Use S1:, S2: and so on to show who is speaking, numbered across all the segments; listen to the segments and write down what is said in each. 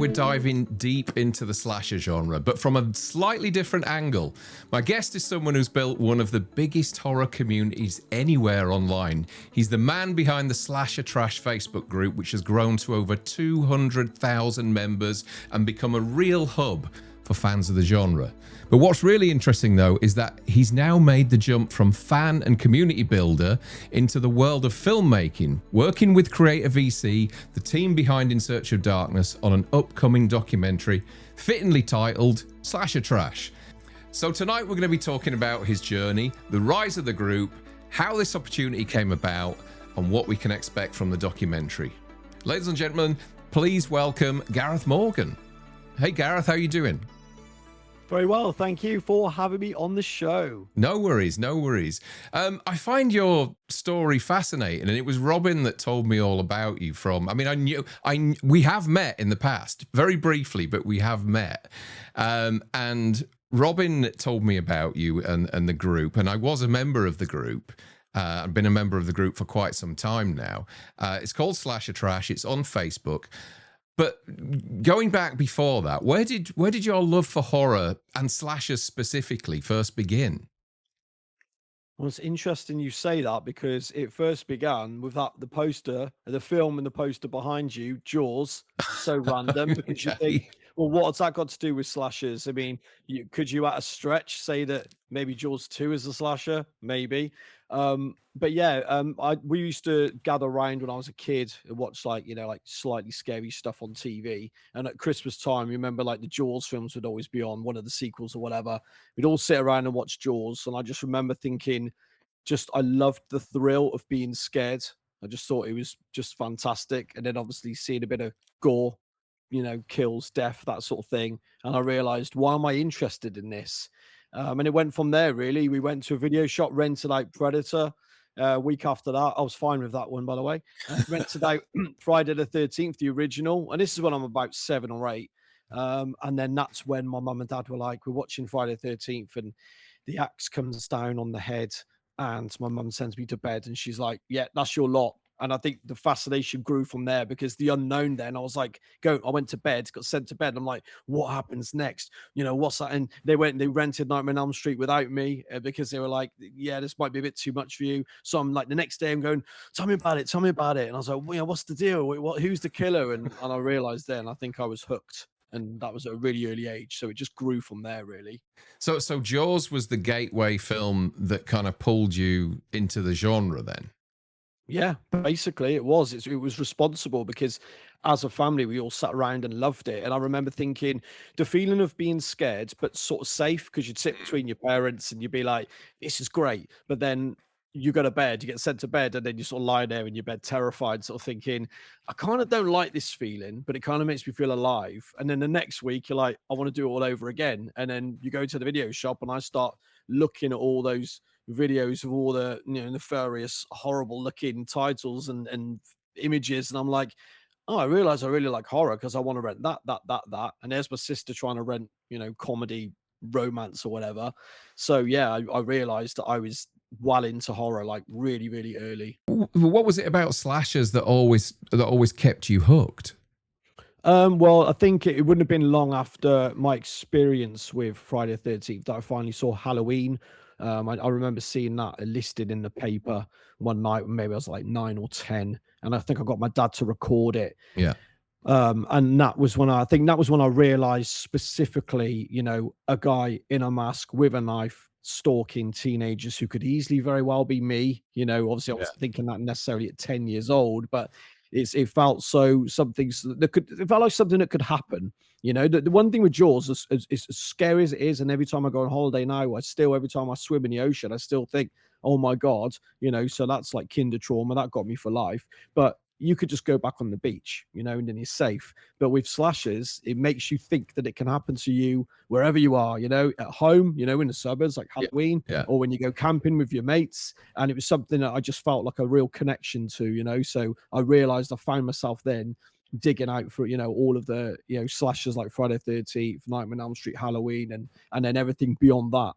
S1: we're diving deep into the slasher genre, but from a slightly different angle. My guest is someone who's built one of the biggest horror communities anywhere online. He's the man behind the Slasher Trash Facebook group, which has grown to over 200,000 members and become a real hub for fans of the genre. But what's really interesting though is that he's now made the jump from fan and community builder into the world of filmmaking, working with Creator VC, the team behind In Search of Darkness, on an upcoming documentary fittingly titled Slasher Trash. So tonight we're going to be talking about his journey, the rise of the group, how this opportunity came about, and what we can expect from the documentary. Ladies and gentlemen, please welcome Gareth Morgan. Hey Gareth, how you doing?
S2: Very well, thank you for having me on the show.
S1: No worries, no worries. I find your story fascinating, and it was Robin that told me all about you from. I mean, we have met in the past, very briefly, but we have met. And Robin told me about you and the group, and I was a member of the group. I've been a member of the group for quite some time now. It's called Slasher Trash. It's on Facebook. But going back before that, where did your love for horror and slashers specifically first begin?
S2: Well, it's interesting you say that because it first began with the poster, the film and the poster behind you, Jaws. So random because you think, well, what's that got to do with slashers? I mean, could you at a stretch say that maybe Jaws 2 is a slasher? Maybe. But yeah, we used to gather around when I was a kid and watch like slightly scary stuff on TV. And at Christmas time, you remember like the Jaws films would always be on, one of the sequels or whatever. We'd all sit around and watch Jaws. And I just remember thinking, I loved the thrill of being scared. I just thought it was just fantastic. And then obviously seeing a bit of gore, kills, death, that sort of thing. And I realized, why am I interested in this? And it went from there, really. We went to a video shop, rented out Predator. Week after that, I was fine with that one, by the way. Rented out Friday the 13th, the original. And this is when I'm about 7 or 8. And then that's when my mum and dad were like, we're watching Friday the 13th, and the axe comes down on the head. And my mum sends me to bed, and she's like, yeah, that's your lot. And I think the fascination grew from there because the unknown then, I was like, I went to bed, got sent to bed. I'm like, what happens next? What's that? And they rented Nightmare on Elm Street without me because they were like, yeah, this might be a bit too much for you. So I'm like, the next day I'm going, tell me about it. And I was like, well, what's the deal? Who's the killer? And I realized then, I think I was hooked. And that was at a really early age. So it just grew from there, really.
S1: So Jaws was the gateway film that kind of pulled you into the genre then?
S2: Yeah, basically it was. It was responsible because as a family, we all sat around and loved it. And I remember thinking the feeling of being scared, but sort of safe because you'd sit between your parents and you'd be like, this is great. But then you go to bed, you get sent to bed, and then you sort of lie there in your bed terrified, sort of thinking, I kind of don't like this feeling, but it kind of makes me feel alive. And then the next week, you're like, I want to do it all over again. And then you go to the video shop and I start looking at all those videos of all the nefarious, horrible looking titles and images, and I'm like, oh, I realize I really like horror because I want to rent that. And there's my sister trying to rent, comedy, romance, or whatever. So yeah, I realized that I was well into horror, like really, really early.
S1: What was it about slashers that always kept you hooked?
S2: Well, I think it wouldn't have been long after my experience with Friday the 13th that I finally saw Halloween. I remember seeing that listed in the paper one night when maybe I was like 9 or 10, and I think I got my dad to record it.
S1: Yeah.
S2: And that was when I realized specifically, a guy in a mask with a knife stalking teenagers who could easily very well be me. Obviously I was thinking that necessarily at 10 years old, but it felt it felt like something that could happen. The one thing with Jaws is as scary as it is, and every time I go on holiday now, every time I swim in the ocean, I still think, oh my God, so that's like kinder trauma. That got me for life. But you could just go back on the beach, and then you're safe. But with slashers, it makes you think that it can happen to you wherever you are, at home, in the suburbs, like Halloween, or when you go camping with your mates. And it was something that I just felt like a real connection to, so I realized I found myself then digging out for, all of the, slashers like Friday the 13th, Nightmare on Elm Street, Halloween, and then everything beyond that.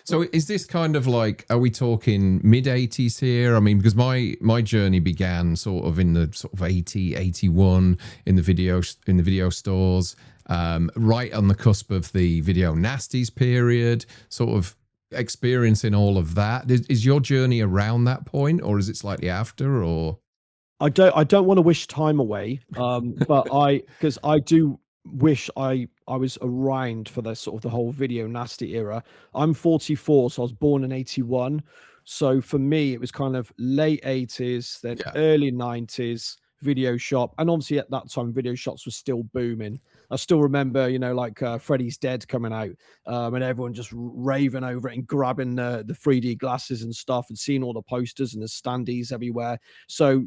S1: So is this kind of like, are we talking mid 80s here? I mean, because my journey began sort of in the sort of 80, 81 in the video stores, right on the cusp of the video nasties period, sort of experiencing all of that. Is your journey around that point, or is it slightly after, or?
S2: I don't want to wish time away, but because I do wish I was around for the sort of the whole video nasty era. I'm 44, so I was born in 81. So for me, it was kind of late 80s, then
S1: Yeah.
S2: early 90s video shop, and obviously at that time, video shops were still booming. I still remember, like Freddy's Dead coming out, and everyone just raving over it and grabbing the 3D glasses and stuff, and seeing all the posters and the standees everywhere. So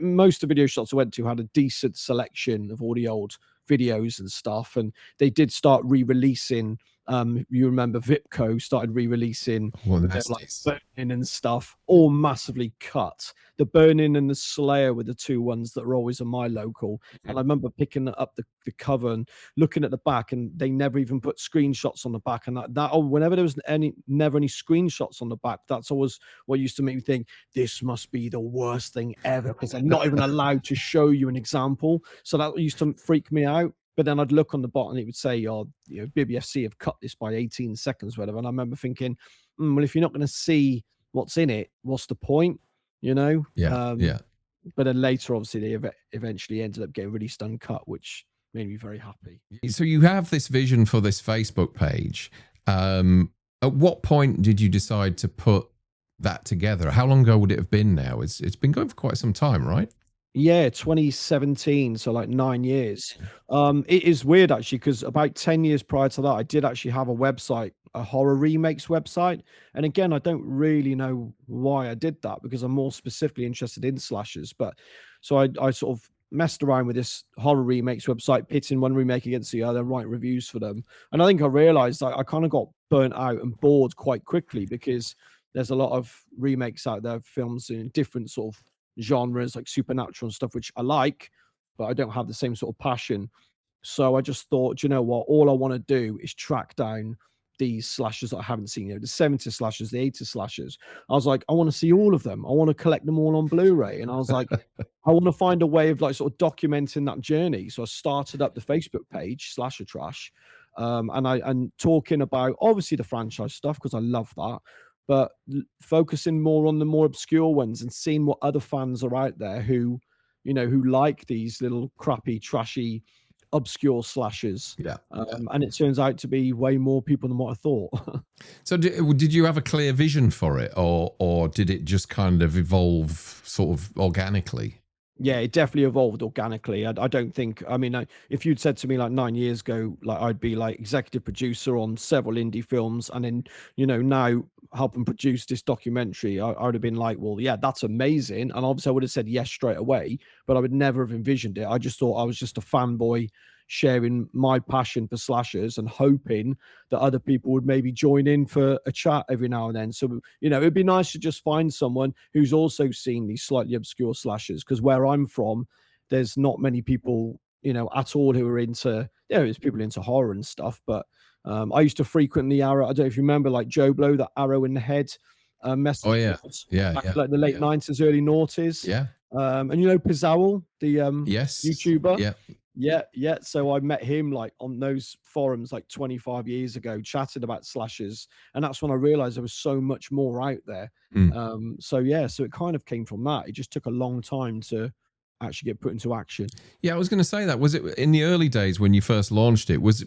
S2: most of the video shops I went to had a decent selection of all the old videos and stuff, and they did start re-releasing. You remember Vipco started re-releasing
S1: Well,
S2: like
S1: nasties.
S2: Burning and stuff, all massively cut. The Burning and the Slayer were the two ones that were always on my local. And I remember picking up the cover and looking at the back, and they never even put screenshots on the back. And whenever there was never any screenshots on the back, that's always what used to make me think this must be the worst thing ever, because they're not even allowed to show you an example. So that used to freak me out. But then I'd look on the bottom and it would say, BBFC have cut this by 18 seconds, whatever. And I remember thinking, well, if you're not going to see what's in it, what's the point?
S1: Yeah. Yeah.
S2: But then later, obviously, they eventually ended up getting released uncut, which made me very happy.
S1: So you have this vision for this Facebook page. At what point did you decide to put that together? How long ago would it have been now? It's been going for quite some time, right?
S2: Yeah, 2017, so like 9 years. It is weird actually, because about 10 years prior to that, I did actually have a website, a horror remakes website. And again, I don't really know why I did that, because I'm more specifically interested in slashers. But so I sort of messed around with this horror remakes website, pitting one remake against the other, write reviews for them. And I think I realized I kind of got burnt out and bored quite quickly, because there's a lot of remakes out there, films in different sort of genres like supernatural and stuff, which I like, but I don't have the same sort of passion. So I just thought, you know what? All I want to do is track down these slashers that I haven't seen, the 70 slashers, the 80 slashers. I was like, I want to see all of them. I want to collect them all on Blu-ray. And I was like, I want to find a way of like sort of documenting that journey. So I started up the Facebook page, Slasher Trash, and talking about obviously the franchise stuff, because I love that, but focusing more on the more obscure ones and seeing what other fans are out there who, who like these little crappy, trashy, obscure slashers.
S1: Yeah.
S2: And it turns out to be way more people than what I thought.
S1: So did you have a clear vision for it, or did it just kind of evolve sort of organically?
S2: Yeah, it definitely evolved organically. I don't think, I mean, if you'd said to me like 9 years ago, like I'd be like executive producer on several indie films, and then, now helping produce this documentary, I would have been like, well, yeah, that's amazing. And obviously I would have said yes straight away, but I would never have envisioned it. I just thought I was just a fanboy sharing my passion for slashers and hoping that other people would maybe join in for a chat every now and then. So, it'd be nice to just find someone who's also seen these slightly obscure slashers, because where I'm from, there's not many people, at all who are into, there's people into horror and stuff. But I used to frequent the Arrow. I don't know if you remember, like Joe Blow, that Arrow in the Head message
S1: Oh yeah.
S2: boards
S1: Yeah.
S2: back
S1: Yeah.
S2: like the late 90s, early noughties.
S1: Yeah.
S2: And Pizzowell, the
S1: Yes.
S2: YouTuber.
S1: Yeah.
S2: Yeah. So I met him like on those forums like 25 years ago, chatting about slashers, and that's when I realized there was so much more out there. So it kind of came from that. It just took a long time to actually get put into action.
S1: Yeah, I was going to say that. Was it in the early days when you first launched it? Was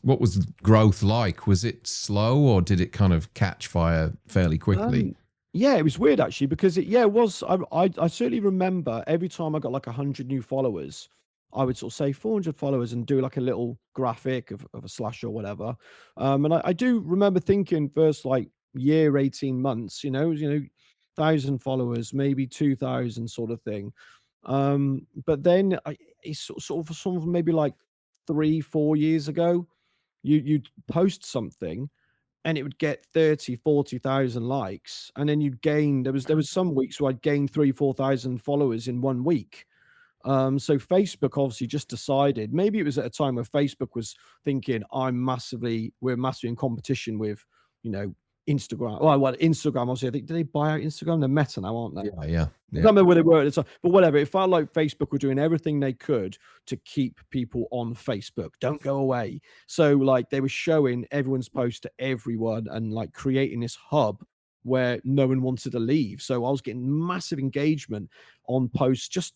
S1: what was growth like? Was it slow, or did it kind of catch fire fairly quickly?
S2: Yeah, it was weird actually, because it was. I certainly remember every time I got like 100 new followers, I would sort of say 400 followers and do like a little graphic of a slash or whatever. And I do remember thinking first like year, 18 months, 1,000 followers, maybe 2,000 sort of thing. But then it's sort of maybe like 3, 4 years ago, you'd post something and it would get 30, 40,000 likes, and then you'd gain, there was some weeks where I'd gain 3, 4,000 followers in 1 week. So Facebook obviously just decided, maybe it was at a time where Facebook was thinking we're massively in competition with you know, Instagram. Oh, well, Instagram, obviously, I think, did they buy out Instagram? They're Meta now, aren't they?
S1: Yeah, yeah,
S2: I
S1: yeah.
S2: can't remember where they were at the time, but whatever. It felt like Facebook were doing everything they could to keep people on Facebook. Don't go away. So, like, they were showing everyone's post to everyone and like creating this hub where no one wanted to leave. So I was getting massive engagement on posts, just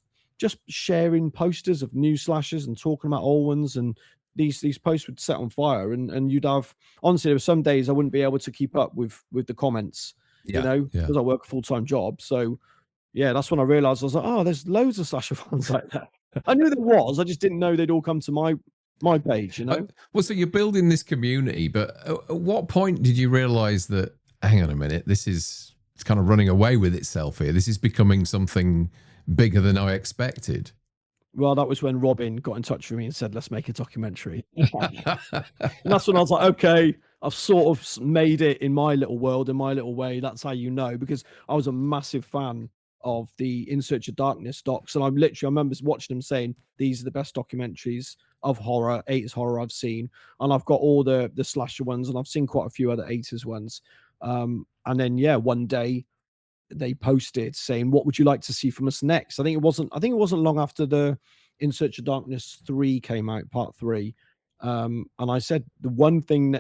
S2: sharing posters of new slashes and talking about old ones, and these posts would set on fire, and you'd have, honestly, there were some days I wouldn't be able to keep up with the comments, you
S1: Yeah,
S2: know,
S1: yeah.
S2: because I work a full-time job. So yeah, that's when I realized, I was like, oh, there's loads of slasher fans like that. I knew there was, I just didn't know they'd all come to my page, you
S1: Uh,
S2: know?
S1: well, so you're building this community, but at what point did you realize that, hang on a minute, it's kind of running away with itself here? This is becoming something bigger than I expected.
S2: Well, that was when Robin got in touch with me and said, let's make a documentary. And that's when I was like, okay, I've sort of made it in my little world, in my little way. That's how you know, because I was a massive fan of the In Search of Darkness docs. And I remember watching them saying, these are the best documentaries of horror, 80s horror I've seen. And I've got all the slasher ones, and I've seen quite a few other 80s ones. And then, yeah, one day they posted saying, what would you like to see from us next? I think it wasn't long after the In Search of Darkness 3 came out, part 3. And I said the one thing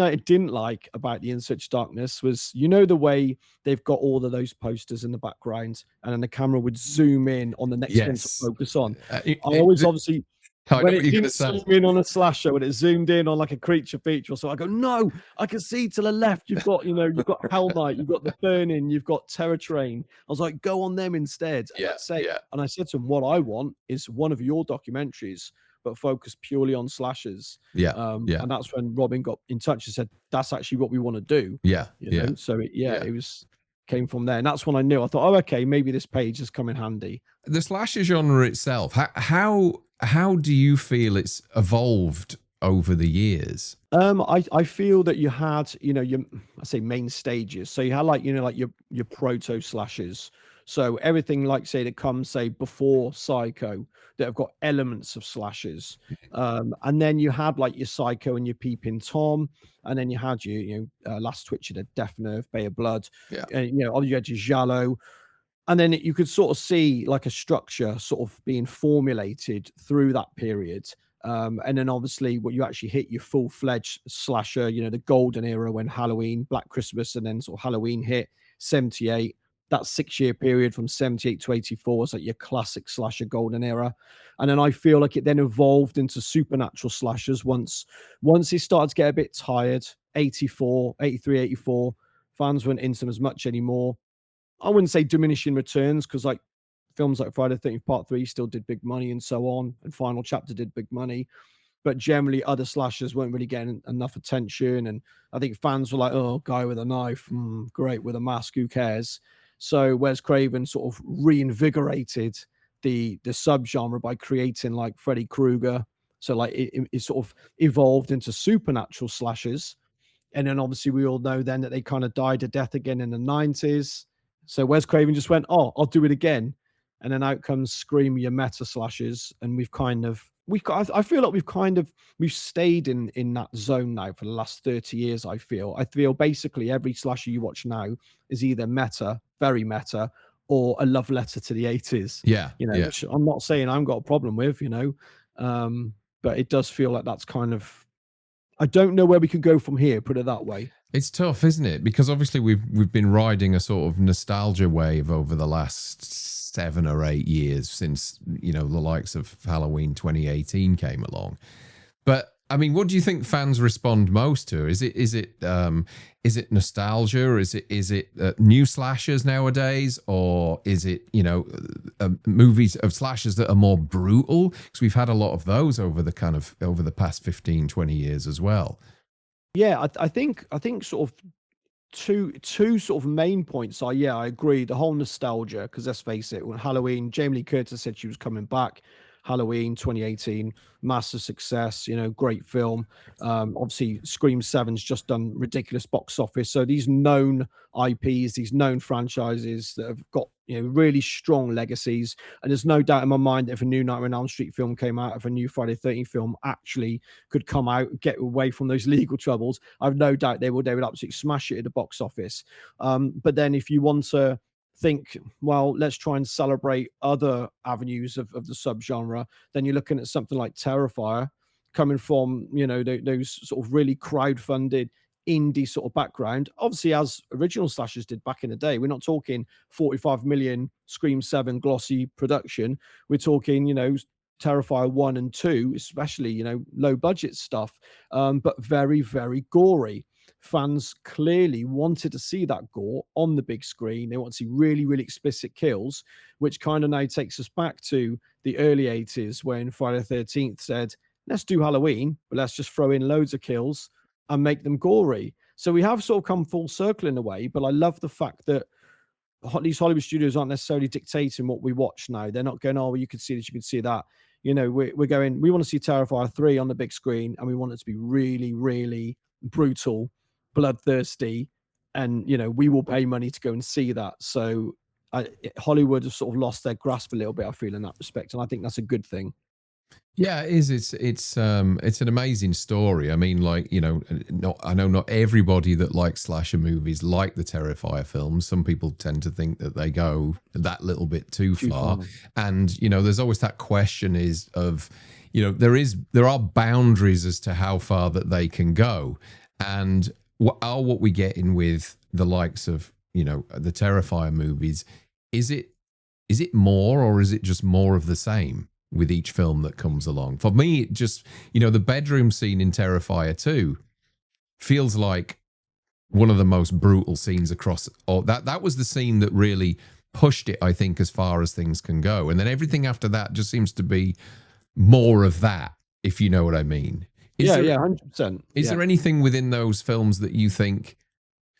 S2: I didn't like about the In Search of Darkness was, you know, the way they've got all of those posters in the background, and then the camera would zoom in on the next one to
S1: Yes.
S2: focus on.
S1: Uh,
S2: I always, obviously,
S1: I know
S2: when
S1: what
S2: it
S1: you're going to
S2: didn't
S1: say.
S2: zoom in on a slasher, when it zoomed in on like a creature feature or so, I go, no, I can see to the left. You've got, you've got Hell Knight, you've got the Burning, you've got Terror Train. I was like, go on them instead. And
S1: Yeah,
S2: let's say,
S1: yeah,
S2: and I said to him, what I want is one of your documentaries, but focus purely on slashers.
S1: yeah, yeah,
S2: And that's when Robin got in touch and said, that's actually what we want to do.
S1: yeah, yeah,
S2: So
S1: yeah.
S2: it was came from there. And that's when I knew. I thought, oh, okay, maybe this page has come in handy.
S1: The slasher genre itself, how do you feel it's evolved over the years?
S2: I feel that you had, your, I say, main stages. So you had, like, like your proto slashes. So everything, like, say, that comes, say, before Psycho, that have got elements of slashes. And then you had, like, your Psycho and your Peeping Tom, and then you had Last Twitch of the Death Nerve, Bay of Blood,
S1: Yeah,
S2: and you had your Giallo, and then you could sort of see like a structure sort of being formulated through that period. And then obviously what you actually hit your full-fledged slasher, the golden era, when Halloween, Black Christmas, and then sort of Halloween hit 78. That 6-year period from 78 to 84 is like your classic slasher golden era. And then I feel like it then evolved into supernatural slashers once it started to get a bit tired. 84, 83, 84, fans weren't into them as much anymore. I wouldn't say diminishing returns, because like films like Friday the 13th Part 3 still did big money and so on, and Final Chapter did big money. But generally, other slashers weren't really getting enough attention. And I think fans were like, oh, guy with a knife, great, with a mask, who cares? So Wes Craven sort of reinvigorated the subgenre by creating like Freddy Krueger. So like it sort of evolved into supernatural slashers. And then obviously we all know then that they kind of died a death again in the 90s. So Wes Craven just went, oh, I'll do it again. And then out comes Scream, your meta slashes. And I feel like we've stayed in that zone now for the last 30 years. I feel basically every slasher you watch now is either meta, very meta, or a love letter to the 80s,
S1: yeah, yeah.
S2: which I'm not saying I've got a problem with, but it does feel like that's kind of, I don't know where we can go from here, put it that way.
S1: It's tough, isn't it? Because obviously we've been riding a sort of nostalgia wave over the last 7 or 8 years since the likes of Halloween 2018 came along. But I mean, what do you think fans respond most to? Is it nostalgia? Is it new slashers nowadays, or is it movies of slashers that are more brutal? Because we've had a lot of those over the past 15, 20 years as well.
S2: Yeah, I think sort of two sort of main points are, yeah, I agree, the whole nostalgia, because let's face it, when Halloween, Jamie Lee Curtis said she was coming back. Halloween 2018, massive success, great film. Obviously, Scream 7's just done ridiculous box office. So these known IPs, these known franchises that have got really strong legacies, and there's no doubt in my mind that if a new Nightmare on Elm Street film came out, if a new Friday 13th film actually could come out, get away from those legal troubles, I've no doubt they would absolutely smash it at the box office. But then if you want to think, well, let's try and celebrate other avenues of the subgenre, then you're looking at something like Terrifier, coming from those sort of really crowd-funded indie sort of background, obviously as original slashers did back in the day. We're not talking 45 million Scream 7 glossy production. We're talking Terrifier 1 and 2, especially low budget stuff, but very, very gory. Fans clearly wanted to see that gore on the big screen. They want to see really, really explicit kills, which kind of now takes us back to the early 80s when Friday the 13th said, let's do Halloween, but let's just throw in loads of kills and make them gory. So we have sort of come full circle in a way, but I love the fact that these Hollywood studios aren't necessarily dictating what we watch now. They're not going, oh, well, you could see this, you could see that. We're going, we want to see Terrifier 3 on the big screen, and we want it to be really, really brutal, bloodthirsty, and we will pay money to go and see that. So Hollywood has sort of lost their grasp a little bit, I feel, in that respect, and I think that's a good thing.
S1: Yeah, it is. It's an amazing story. I mean, like, I know not everybody that likes slasher movies like the Terrifier films. Some people tend to think that they go that little bit too far. And there's always that question there are boundaries as to how far that they can go. And what we get in with the likes of the Terrifier movies, is it more, or is it just more of the same with each film that comes along? For me, it just, the bedroom scene in Terrifier 2 feels like one of the most brutal scenes across. That was the scene that really pushed it, I think, as far as things can go. And then everything after that just seems to be more of that, if you know what I mean.
S2: Yeah, 100%.
S1: Is there anything within those films that you think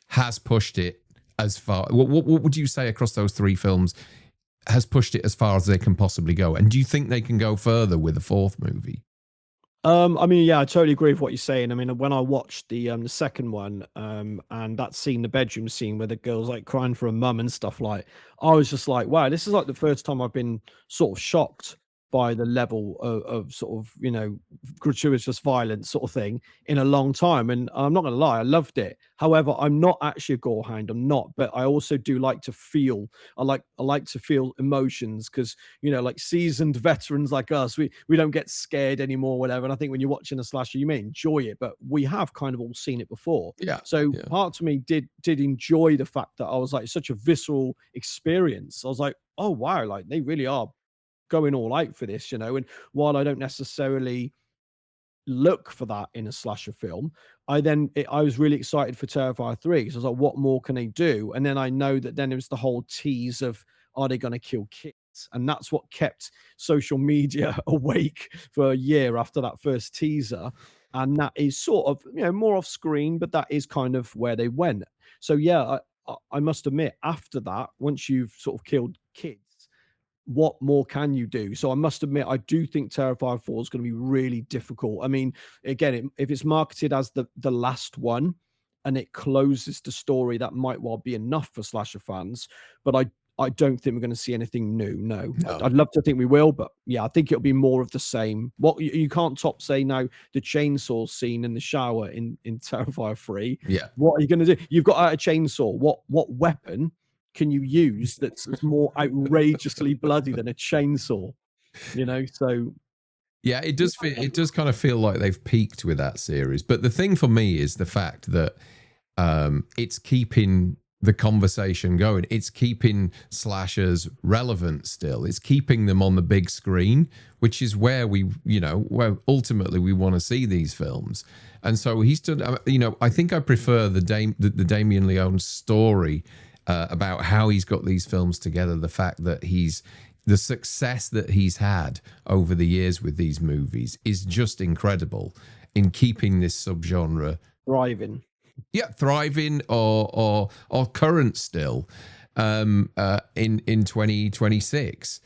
S1: has pushed it as far? What would you say across those three films has pushed it as far as they can possibly go? And do you think they can go further with a fourth movie?
S2: I mean, yeah, I totally agree with what you're saying. I mean, when I watched the second one, and that scene, the bedroom scene where the girl's like crying for a mum and stuff, like, I was just like, wow, this is like the first time I've been sort of shocked by the level of sort of gratuitous violence sort of thing in a long time. And I'm not gonna lie, I loved it. However, I'm not actually a gore hound. I'm not, but I also do like to feel. I like to feel emotions, because like seasoned veterans like us, we don't get scared anymore, whatever. And I think when you're watching a slasher, you may enjoy it, but we have kind of all seen it before.
S1: Yeah.
S2: So part of me did enjoy the fact that I was like, such a visceral experience. I was like, oh wow, like they really are going all out for this, and while I don't necessarily look for that in a slasher film, I was really excited for Terrifier 3, because I was like, what more can they do? And then I know that then it was the whole tease of, are they going to kill kids? And that's what kept social media awake for a year after that first teaser. And that is sort of more off screen, but that is kind of where they went. So yeah, I must admit, after that, once you've sort of killed kids, what more can you do? So I must admit, I do think Terrifier 4 is going to be really difficult. I mean, again, if it's marketed as the last one and it closes the story, that might well be enough for slasher fans. But I don't think we're going to see anything new. No. I'd love to think we will, but yeah, I think it'll be more of the same. What you can't top, say now, the chainsaw scene in the shower in Terrifier 3.
S1: Yeah.
S2: What are you going to do? You've got a chainsaw. What weapon can you use that's more outrageously bloody than a chainsaw? So
S1: yeah, it does kind of feel like they've peaked with that series. But the thing for me is the fact that it's keeping the conversation going. It's keeping slashers relevant still. It's keeping them on the big screen, which is where where ultimately we want to see these films. And so he's done, I think I prefer the Damien Leone story about how he's got these films together. The fact that the success that he's had over the years with these movies is just incredible in keeping this subgenre
S2: thriving.
S1: Yeah, thriving or current still in 2026.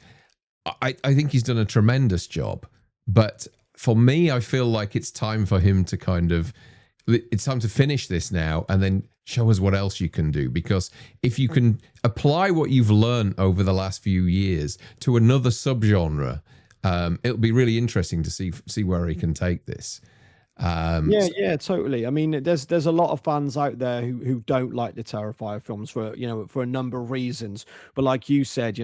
S1: I think he's done a tremendous job. But for me, I feel like it's time for him to it's time to finish this now and then show us what else you can do. Because if you can apply what you've learned over the last few years to another subgenre, it'll be really interesting to see where he can take this.
S2: Yeah, yeah, totally. I mean, there's a lot of fans out there who don't like the Terrifier films for, for a number of reasons. But like you said,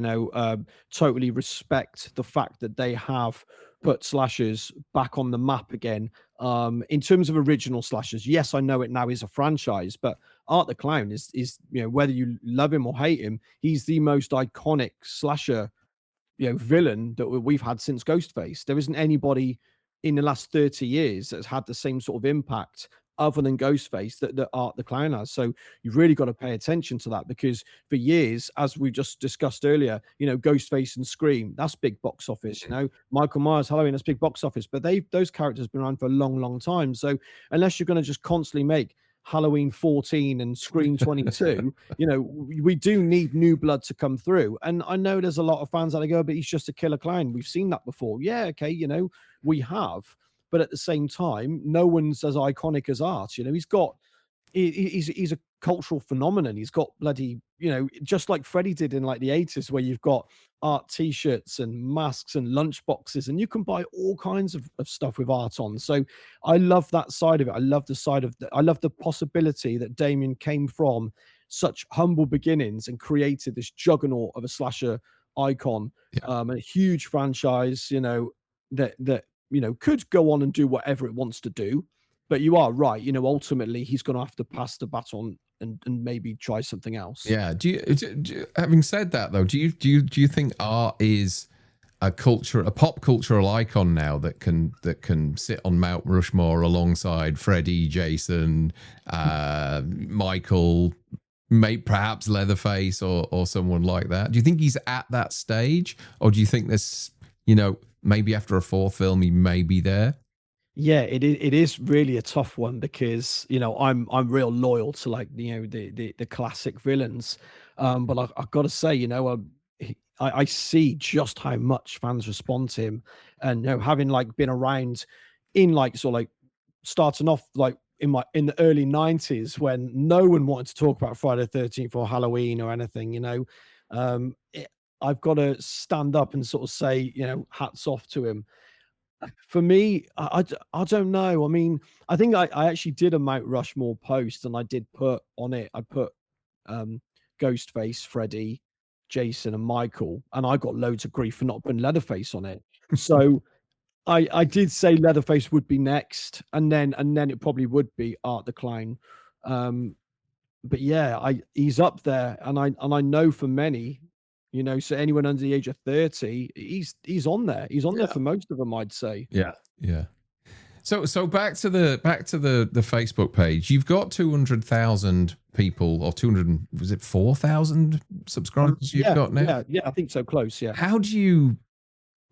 S2: totally respect the fact that they have put slashers back on the map again. In terms of original slashers, yes, I know it now is a franchise, but Art the Clown is whether you love him or hate him, he's the most iconic slasher villain that we've had since Ghostface. There isn't anybody in the last 30 years that's had the same sort of impact other than Ghostface that Art the Clown has. So you've really got to pay attention to that, because for years, as we just discussed earlier, Ghostface and Scream, that's big box office. Michael Myers, Halloween, that's big box office. But those characters have been around for a long, long time. So unless you're going to just constantly make Halloween 14 and Scream 22, we do need new blood to come through. And I know there's a lot of fans that go, but he's just a killer clown. We've seen that before. Yeah, okay, we have. But at the same time, no one's as iconic as Art. He's a cultural phenomenon. He's got bloody, just like Freddy did in like the 80s, where you've got Art t-shirts and masks and lunch boxes, and you can buy all kinds of stuff with Art on. So I love that side of it. I love the side of I love the possibility that Damien came from such humble beginnings and created this juggernaut of a slasher icon, a huge franchise, that could go on and do whatever it wants to do. But you are right. Ultimately, he's going to have to pass the baton and maybe try something else.
S1: Yeah. Having said that, though, do you think Art is a pop cultural icon now that can sit on Mount Rushmore alongside Freddy, Jason, Michael, perhaps Leatherface or someone like that? Do you think he's at that stage, or do you think this, maybe after a fourth film he may be there?
S2: Yeah, it is really a tough one, because I'm real loyal to, like, the classic villains, but I've got to say, I see just how much fans respond to him, and having like been around in like sort of like starting off like in the early 90s, when no one wanted to talk about Friday the 13th or Halloween or anything, I've got to stand up and sort of say, hats off to him. For me, I don't know. I mean, I think I actually did a Mount Rushmore post, and I did put on it, I put um, Ghostface, Freddy, Jason, and Michael, and I got loads of grief for not putting Leatherface on it. So I did say Leatherface would be next, and then it probably would be Art the Clown. But yeah, he's up there, and I know for many, so anyone under the age of 30, he's on there. He's on there for most of them, I'd say.
S1: Yeah, yeah. So back to the Facebook page. You've got 200,000 people, or 200, was it 4,000 subscribers you've got now?
S2: Yeah, I think so. Close. Yeah.
S1: How do you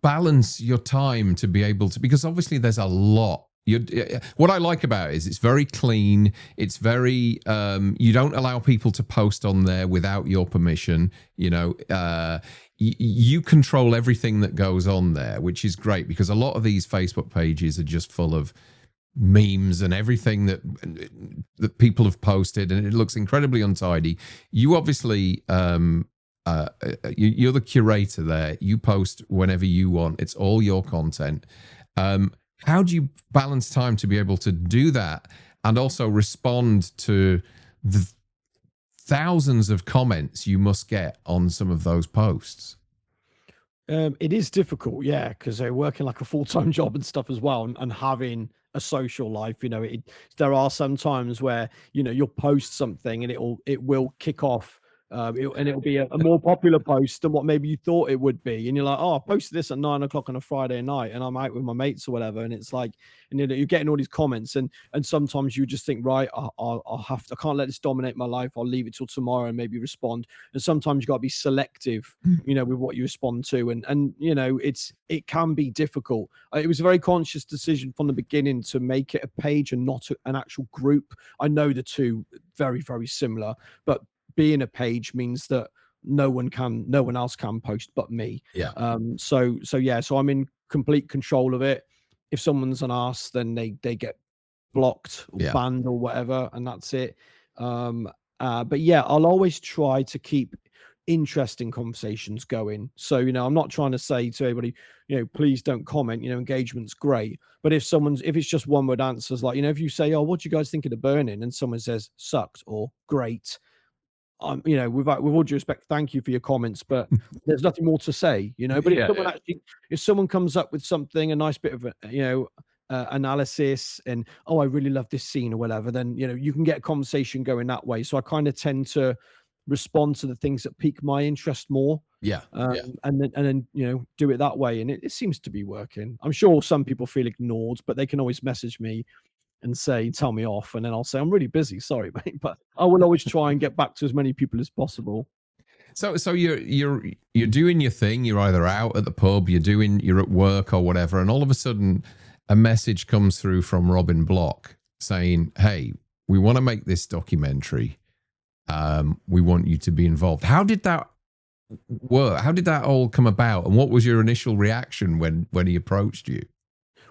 S1: balance your time to be able to, because obviously there's a lot. What I like about it is it's very clean. It's very you don't allow people to post on there without your permission. You control everything that goes on there, which is great, because a lot of these Facebook pages are just full of memes and everything that people have posted, and it looks incredibly untidy. You obviously you're the curator there. You post whenever you want. It's all your content. How do you balance time to be able to do that and also respond to the thousands of comments you must get on some of those posts?
S2: It is difficult, yeah, because they're working like a full-time job and stuff as well, and having a social life. There are some times where you'll post something and it will kick off, and it'll be a more popular post than what maybe you thought it would be, and you're like, oh, I posted this at 9 o'clock on a Friday night, and I'm out with my mates or whatever, and it's like, and you're getting all these comments, and sometimes you just think, right, I can't let this dominate my life. I'll leave it till tomorrow and maybe respond. And sometimes you got to be selective, with what you respond to, and it can be difficult. It was a very conscious decision from the beginning to make it a page and not an actual group. I know the two very, very similar, but being a page means that no one else can post but me.
S1: Yeah.
S2: So yeah, so I'm in complete control of it. If someone's an arse, then they get blocked or
S1: Yeah.
S2: banned or whatever, and that's it. Um, but yeah, I'll always try to keep interesting conversations going. So, I'm not trying to say to everybody, please don't comment, engagement's great. But if it's just one word answers, like, if you say, oh, what do you guys think of the burning? And someone says sucked or great, with all due respect, thank you for your comments, but there's nothing more to say, But
S1: Yeah. Yeah.
S2: if someone comes up with something, a nice bit of, analysis, and oh, I really love this scene or whatever, then you can get a conversation going that way. So I kind of tend to respond to the things that pique my interest more,
S1: Yeah. Yeah.
S2: and then do it that way, and it seems to be working. I'm sure some people feel ignored, but they can always message me and say, tell me off. And then I'll say, I'm really busy. Sorry, mate. But I will always try and get back to as many people as possible.
S1: So you're doing your thing. You're either out at the pub, you're at work or whatever, and all of a sudden, a message comes through from Robin Block saying, "Hey, we want to make this documentary. We want you to be involved." How did that work? How did that all come about? And what was your initial reaction when he approached you?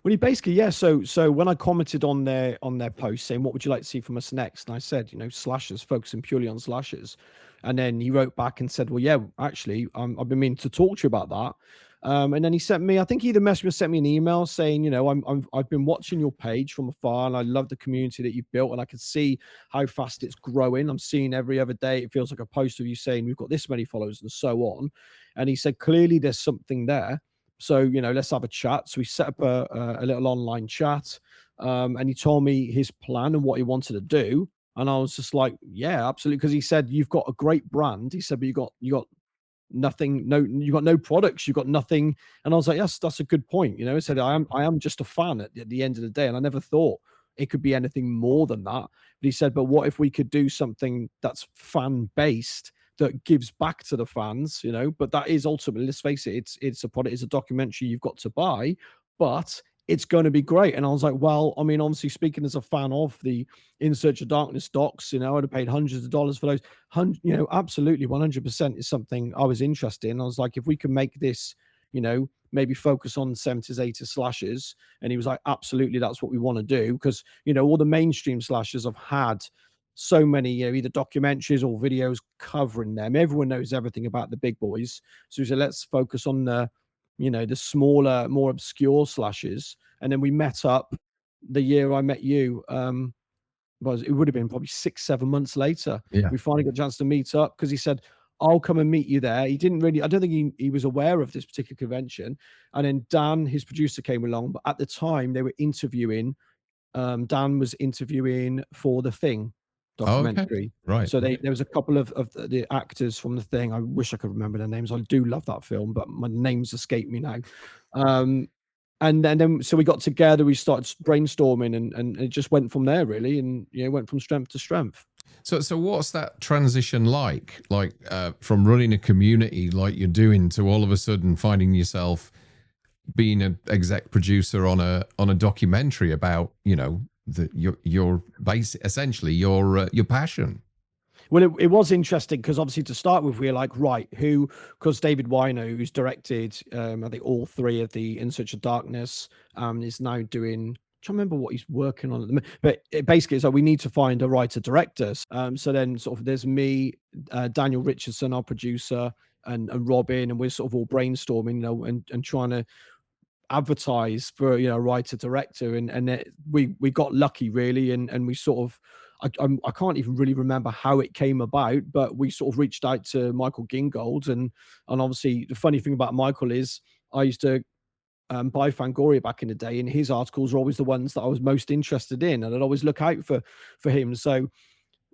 S2: Well, he basically, yeah. So when I commented on their post saying, "What would you like to see from us next?" and I said, slashers, focusing purely on slashers, and then he wrote back and said, "Well, yeah, actually, I've been meaning to talk to you about that." And then he sent me, I think he either messaged me or sent me an email saying, I've been watching your page from afar, and I love the community that you've built, and I can see how fast it's growing. I'm seeing every other day. It feels like a post of you saying we've got this many followers and so on. And he said, clearly there's something there. So, let's have a chat. So we set up a little online chat, and he told me his plan and what he wanted to do. And I was just like, yeah, absolutely. Because he said, you've got a great brand. He said, but you got nothing, you got no products, you got nothing. And I was like, yes, that's a good point. He said, I am just a fan at the end of the day. And I never thought it could be anything more than that. But he said, but what if we could do something that's fan based, that gives back to the fans, but that is ultimately, let's face it, it's a product, it's a documentary you've got to buy, but it's going to be great. And I was like, well, I mean, obviously speaking as a fan of the In Search of Darkness docs, I'd have paid hundreds of dollars for those. Absolutely 100% is something I was interested in. I was like, if we can make this, maybe focus on 70s, 80s slashes. And he was like, absolutely, that's what we want to do. Because, all the mainstream slashers have had so many, either documentaries or videos covering them. Everyone knows everything about the big boys. So he said, let's focus on the smaller, more obscure slashes. And then we met up the year I met you. Was it would have been probably 6-7 months later.
S1: Yeah.
S2: We finally got a chance to meet up because he said, I'll come and meet you there. He didn't really, I don't think he was aware of this particular convention. And then Dan, his producer, came along. But at the time, they were interviewing, Dan was interviewing for The Thing
S1: Oh, okay.
S2: documentary.
S1: Right.
S2: So there was a couple of the actors from The Thing. I wish I could remember their names. I do love that film, but my names escape me now. And then so we got together, we started brainstorming, and it just went from there really, and went from strength to strength.
S1: So what's that transition like? Like from running a community like you're doing to all of a sudden finding yourself being an exec producer on a documentary about your base, essentially your passion.
S2: Well, it was interesting because obviously to start with, we were like, right, because David Wino, who's directed, I think all three of the In Search of Darkness, is now doing, I'm trying to remember what he's working on at the moment, but basically it's like we need to find a writer director. So then sort of there's me, Daniel Richardson, our producer, and Robin, and we're sort of all brainstorming, and trying to advertise for writer director, and we got lucky really, and we sort of I can't even really remember how it came about, but we sort of reached out to Michael Gingold, and obviously the funny thing about Michael is I used to buy Fangoria back in the day, and his articles were always the ones that I was most interested in, and I'd always look out for him. So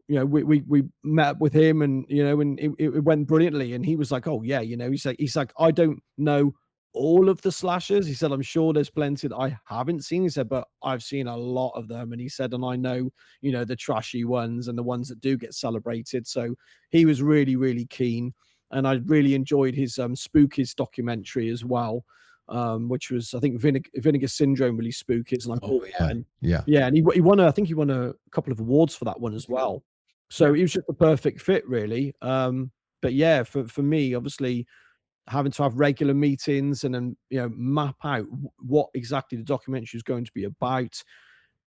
S2: we met up with him, and and it went brilliantly, and he was like, oh yeah, he's like I don't know all of the slashers. He said, I'm sure there's plenty that I haven't seen. He said, but I've seen a lot of them. And he said, and I know, the trashy ones and the ones that do get celebrated. So he was really, really keen. And I really enjoyed his Spookies documentary as well, which was, I think, Vinegar Syndrome, really Spookies. And I bought that. And, yeah. And he won, I think he won a couple of awards for that one as well. So he was just the perfect fit, really. But yeah, for me, obviously having to have regular meetings and then map out what exactly the documentary is going to be about.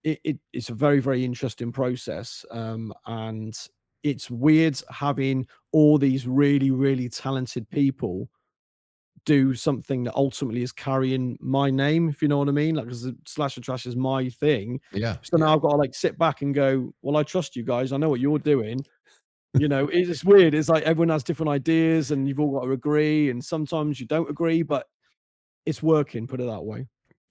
S2: It's a very, very interesting process, and it's weird having all these really, really talented people do something that ultimately is carrying my name, if you know what I mean. Like, because slasher trash is my thing.
S1: Yeah,
S2: So now I've got to like sit back and go, well, I trust you guys. I know what you're doing. It's weird. It's like everyone has different ideas and you've all got to agree. And sometimes you don't agree, but it's working, put it that way.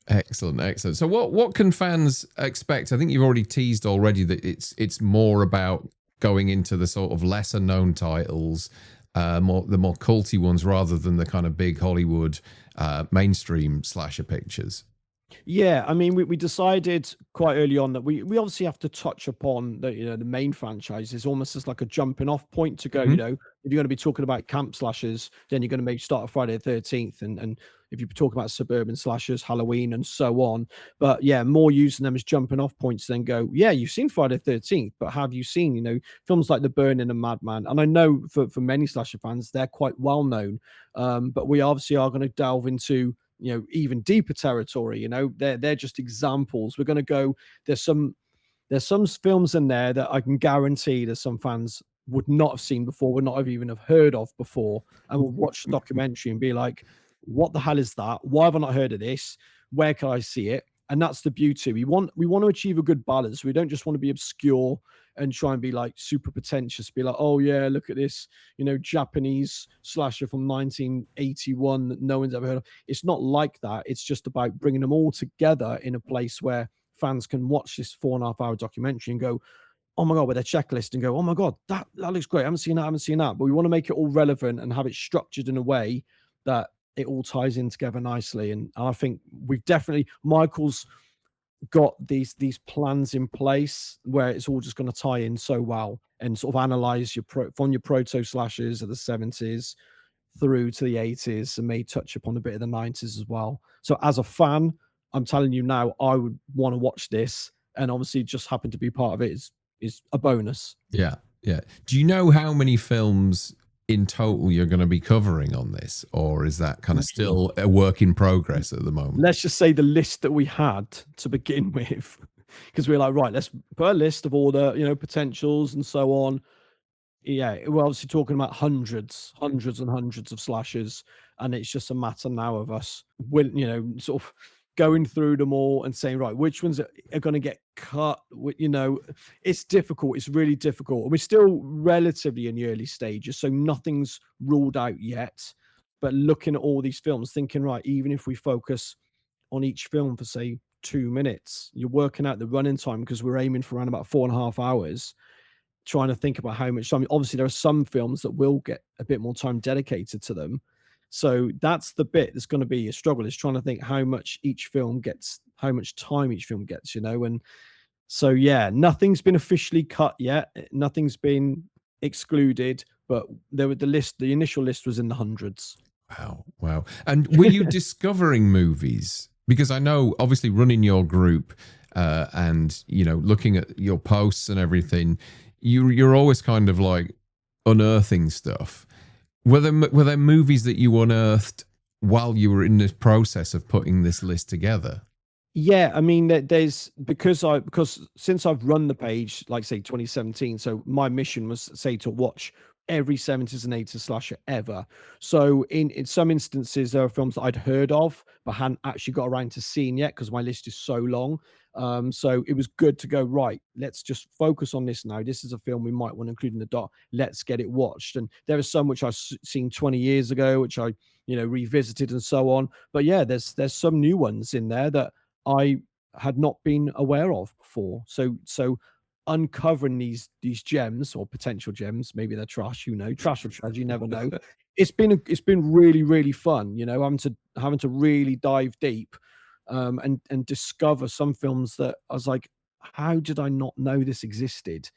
S1: excellent, excellent. So what can fans expect? I think you've already teased already that it's more about going into the sort of lesser known titles, the more culty ones, rather than the kind of big Hollywood mainstream slasher pictures.
S2: Yeah, I mean, we decided quite early on that we obviously have to touch upon the main franchises almost as like a jumping off point to go.
S1: Mhm.
S2: If you're going to be talking about camp slashers, then you're going to maybe start a Friday the 13th, and if you talk about suburban slashers, Halloween, and so on. But yeah, more using them as jumping off points, then go, yeah, you've seen Friday the 13th, but have you seen films like The Burning and Madman? And I know for many slasher fans, they're quite well known, but we obviously are going to delve into even deeper territory. They're just examples. We're going to go, there's some films in there that I can guarantee that some fans would not have seen before, would not have even have heard of before, and will watch the documentary and be like, what the hell is that? Why have I not heard of this? Where can I see it? And that's the beauty. We want to achieve a good balance. We don't just want to be obscure and try and be like super pretentious, be like, oh yeah, look at this, Japanese slasher from 1981 that no one's ever heard of. It's not like that. It's just about bringing them all together in a place where fans can watch this 4.5 hour documentary and go, oh my God, with their checklist and go, oh my God, that looks great. I haven't seen that. But we want to make it all relevant and have it structured in a way that it all ties in together nicely. And I think we've definitely, Michael's got these plans in place where it's all just going to tie in so well and sort of analyze from your proto slashes of the 70s through to the 80s and may touch upon a bit of the 90s as well. So as a fan, I'm telling you now, I would want to watch this, and obviously just happen to be part of it is a bonus.
S1: Yeah, yeah. Do you know how many films in total you're going to be covering on this, or is that kind of still a work in progress at the moment?
S2: Let's just say the list that we had to begin with, because we are like, right, let's put a list of all the potentials and so on. Yeah, we're obviously talking about hundreds and hundreds of slashes, and it's just a matter now of us will sort of going through them all and saying, right, which ones are going to get cut. It's difficult. It's really difficult, and we're still relatively in the early stages, so nothing's ruled out yet. But looking at all these films, thinking, right, even if we focus on each film for say 2 minutes, you're working out the running time because we're aiming for around about 4.5 hours, trying to think about how much time. Obviously, there are some films that will get a bit more time dedicated to them. So that's the bit that's going to be a struggle, is trying to think how much each film gets, how much time each film gets, and so yeah, nothing's been officially cut yet. Nothing's been excluded, but the initial list was in the hundreds.
S1: Wow, wow. And were you discovering movies? Because I know, obviously, running your group and looking at your posts and everything, you're always kind of like unearthing stuff. Were there movies that you unearthed while you were in this process of putting this list together?
S2: Yeah, I mean, there's because since I've run the page, like say 2017, so my mission was say to watch every 70s and 80s slasher ever. So in some instances, there are films that I'd heard of but hadn't actually got around to seeing yet because my list is so long. So it was good to go, right, let's just focus on this now. This is a film we might want to include in the doc. Let's get it watched. And there is some which I've seen 20 years ago, which I revisited and so on. But yeah, there's some new ones in there that I had not been aware of before. So uncovering these gems or potential gems, maybe they're trash, trash or trash, you never know. It's been really, really fun, having to really dive deep, and discover some films that I was like, how did I not know this existed?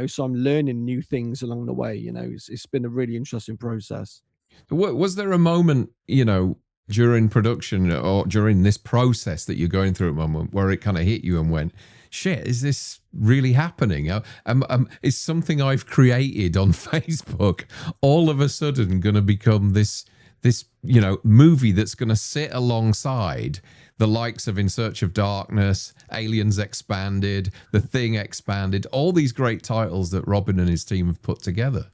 S2: So I'm learning new things along the way. It's been a really interesting process.
S1: Was there a moment, during production or during this process that you're going through at the moment where it kind of hit you and went, shit, is this really happening? Is something I've created on Facebook all of a sudden going to become this movie that's going to sit alongside the likes of In Search of Darkness, Aliens Expanded, The Thing Expanded, all these great titles that Robin and his team have put together?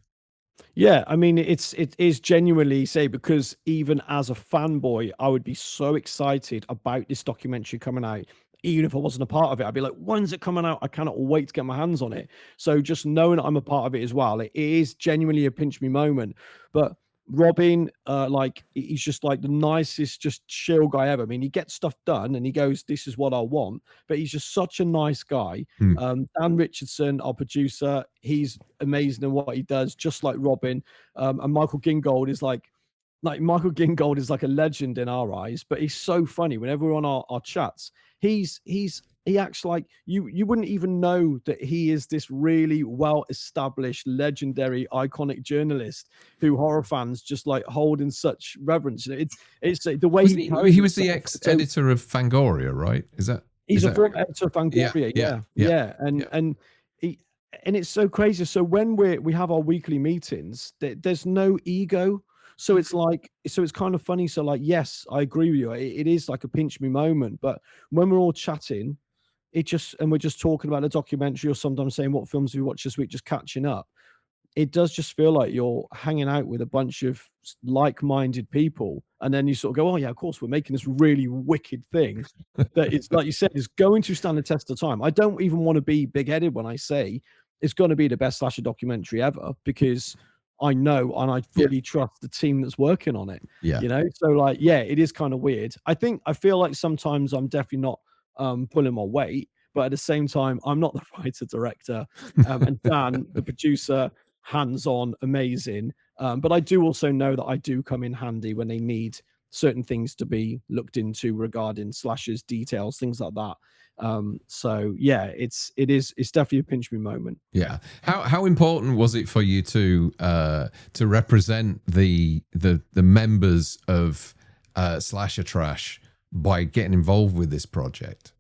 S2: Yeah, I mean, it is genuinely say, because even as a fanboy, I would be so excited about this documentary coming out. Even if I wasn't a part of it, I'd be like, when's it coming out? I cannot wait to get my hands on it. So just knowing that I'm a part of it as well, it is genuinely a pinch me moment. But Robin, like he's just like the nicest, just chill guy ever. I mean, he gets stuff done and he goes, "This is what I want," but he's just such a nice guy. Dan Richardson, our producer, he's amazing in what he does, just like Robin. And Michael Gingold is like Michael Gingold is like a legend in our eyes, but he's so funny. Whenever we're on our chats, he acts like you wouldn't even know that he is this really well established, legendary, iconic journalist who horror fans just like hold in such reverence. It's the way
S1: he was the ex-editor of Fangoria, right?
S2: He's a former editor of Fangoria, yeah. And it's so crazy. So when we have our weekly meetings, there's no ego. So it's kind of funny. So like, yes, I agree with you. It is like a pinch me moment. But when we're all chatting, we're just talking about a documentary, or sometimes saying what films we watched this week, just catching up. It does just feel like you're hanging out with a bunch of like-minded people, and then you sort of go, "Oh yeah, of course, we're making this really wicked thing that it's like you said is going to stand the test of time." I don't even want to be big-headed when I say it's going to be the best slasher documentary ever, because I know and I fully trust the team that's working on it.
S1: Yeah.
S2: So like, yeah, it is kind of weird. I feel like sometimes I'm definitely not pulling my weight, but at the same time, I'm not the writer director. And Dan, the producer, hands-on, amazing. But I do also know that I do come in handy when they need certain things to be looked into regarding slashes, details, things like that. So yeah, it's definitely a pinch me moment.
S1: Yeah. How important was it for you to represent the members of Slasher Trash by getting involved with this project?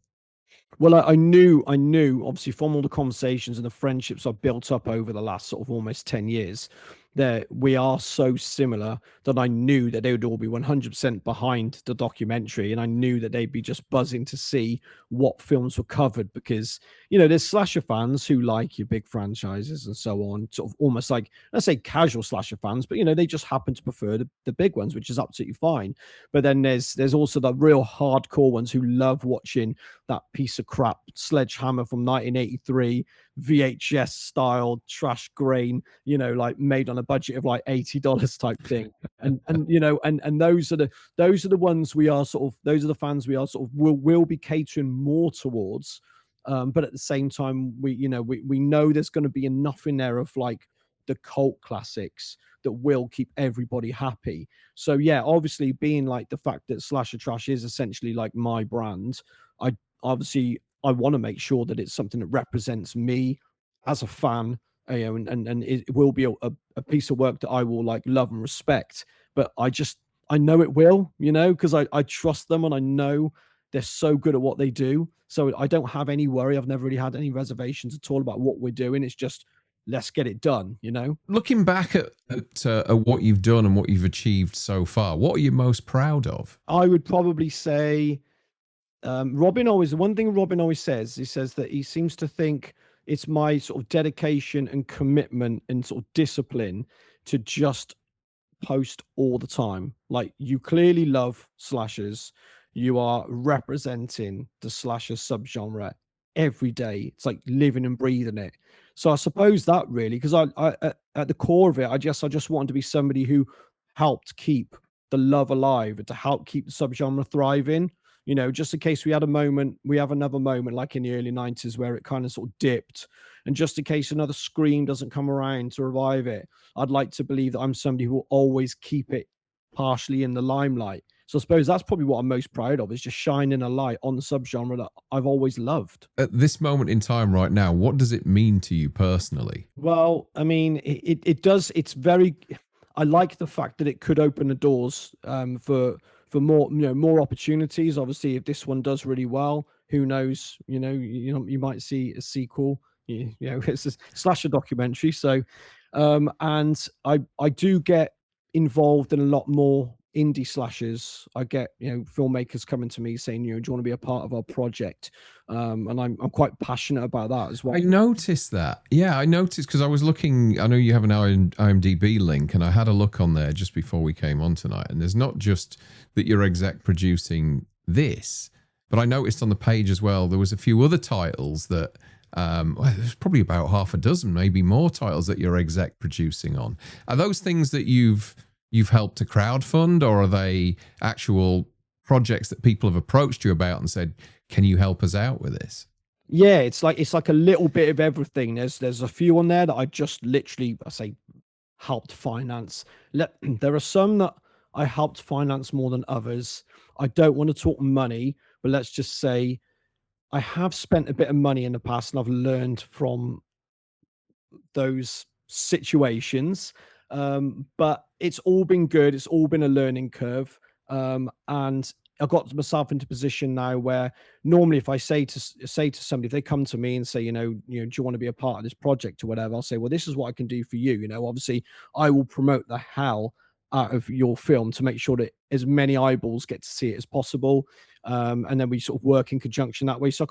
S2: Well, I knew obviously from all the conversations and the friendships I've built up over the last sort of almost 10 years, that we are so similar, that I knew that they would all be 100% behind the documentary. And I knew that they'd be just buzzing to see what films were covered, because, there's slasher fans who like your big franchises and so on, sort of almost like, let's say casual slasher fans, but, they just happen to prefer the big ones, which is absolutely fine. But then there's also the real hardcore ones who love watching that piece of crap Sledgehammer from 1983, VHS style trash grain, like made on a budget of like $80 type thing. And those are the ones we are sort of, those are the fans we are sort of will be catering more towards. But at the same time, we know there's going to be enough in there of like the cult classics that will keep everybody happy. So yeah, obviously being like the fact that Slasher Trash is essentially like my brand, I want to make sure that it's something that represents me as a fan, and it will be a piece of work that I will like love and respect. But I know it will, because I trust them and I know they're so good at what they do. So I don't have any worry. I've never really had any reservations at all about what we're doing. It's just, let's get it done,
S1: Looking back at what you've done and what you've achieved so far, what are you most proud of?
S2: I would probably say one thing Robin always says, he says that he seems to think it's my sort of dedication and commitment and sort of discipline to just post all the time. Like, you clearly love slashers. You are representing the slasher subgenre every day. It's like living and breathing it. So I suppose that really, because I at the core of it, I just wanted to be somebody who helped keep the love alive and to help keep the subgenre thriving. Just in case we have another moment like in the early 90s where it kind of sort of dipped, and just in case another Scream doesn't come around to revive it, I'd like to believe that I'm somebody who will always keep it partially in the limelight. So I suppose that's probably what I'm most proud of, is just shining a light on the subgenre that I've always loved.
S1: At this moment in time right now, what does it mean to you personally?
S2: Well, I mean, it does. I like the fact that it could open the doors for for more, more opportunities. Obviously, if this one does really well, who knows? You might see a sequel. It's a slasher documentary. So, and I do get involved in a lot more indie slashers. I get filmmakers coming to me saying, do you want to be a part of our project? And I'm quite passionate about that as well.
S1: I noticed that. Yeah, I noticed because I was looking. I know you have an IMDb link, and I had a look on there just before we came on tonight. And there's not just that you're exec producing this, but I noticed on the page as well there was a few other titles that. There's probably about half a dozen, maybe more titles that you're exec producing on. Are those things that you've helped to crowdfund, or are they actual projects that people have approached you about and said, "Can you help us out with this?"
S2: Yeah, it's like a little bit of everything. There's a few on there that I just literally, I say, helped finance. There are some that I helped finance more than others. I don't want to talk money, but let's just say I have spent a bit of money in the past, and I've learned from those situations. But it's all been good. It's all been a learning curve. And I got myself into a position now where normally if I say to somebody, if they come to me and say, do you want to be a part of this project or whatever, I'll say, well, this is what I can do for you. Obviously I will promote the hell out of your film to make sure that as many eyeballs get to see it as possible. And then we sort of work in conjunction that way. So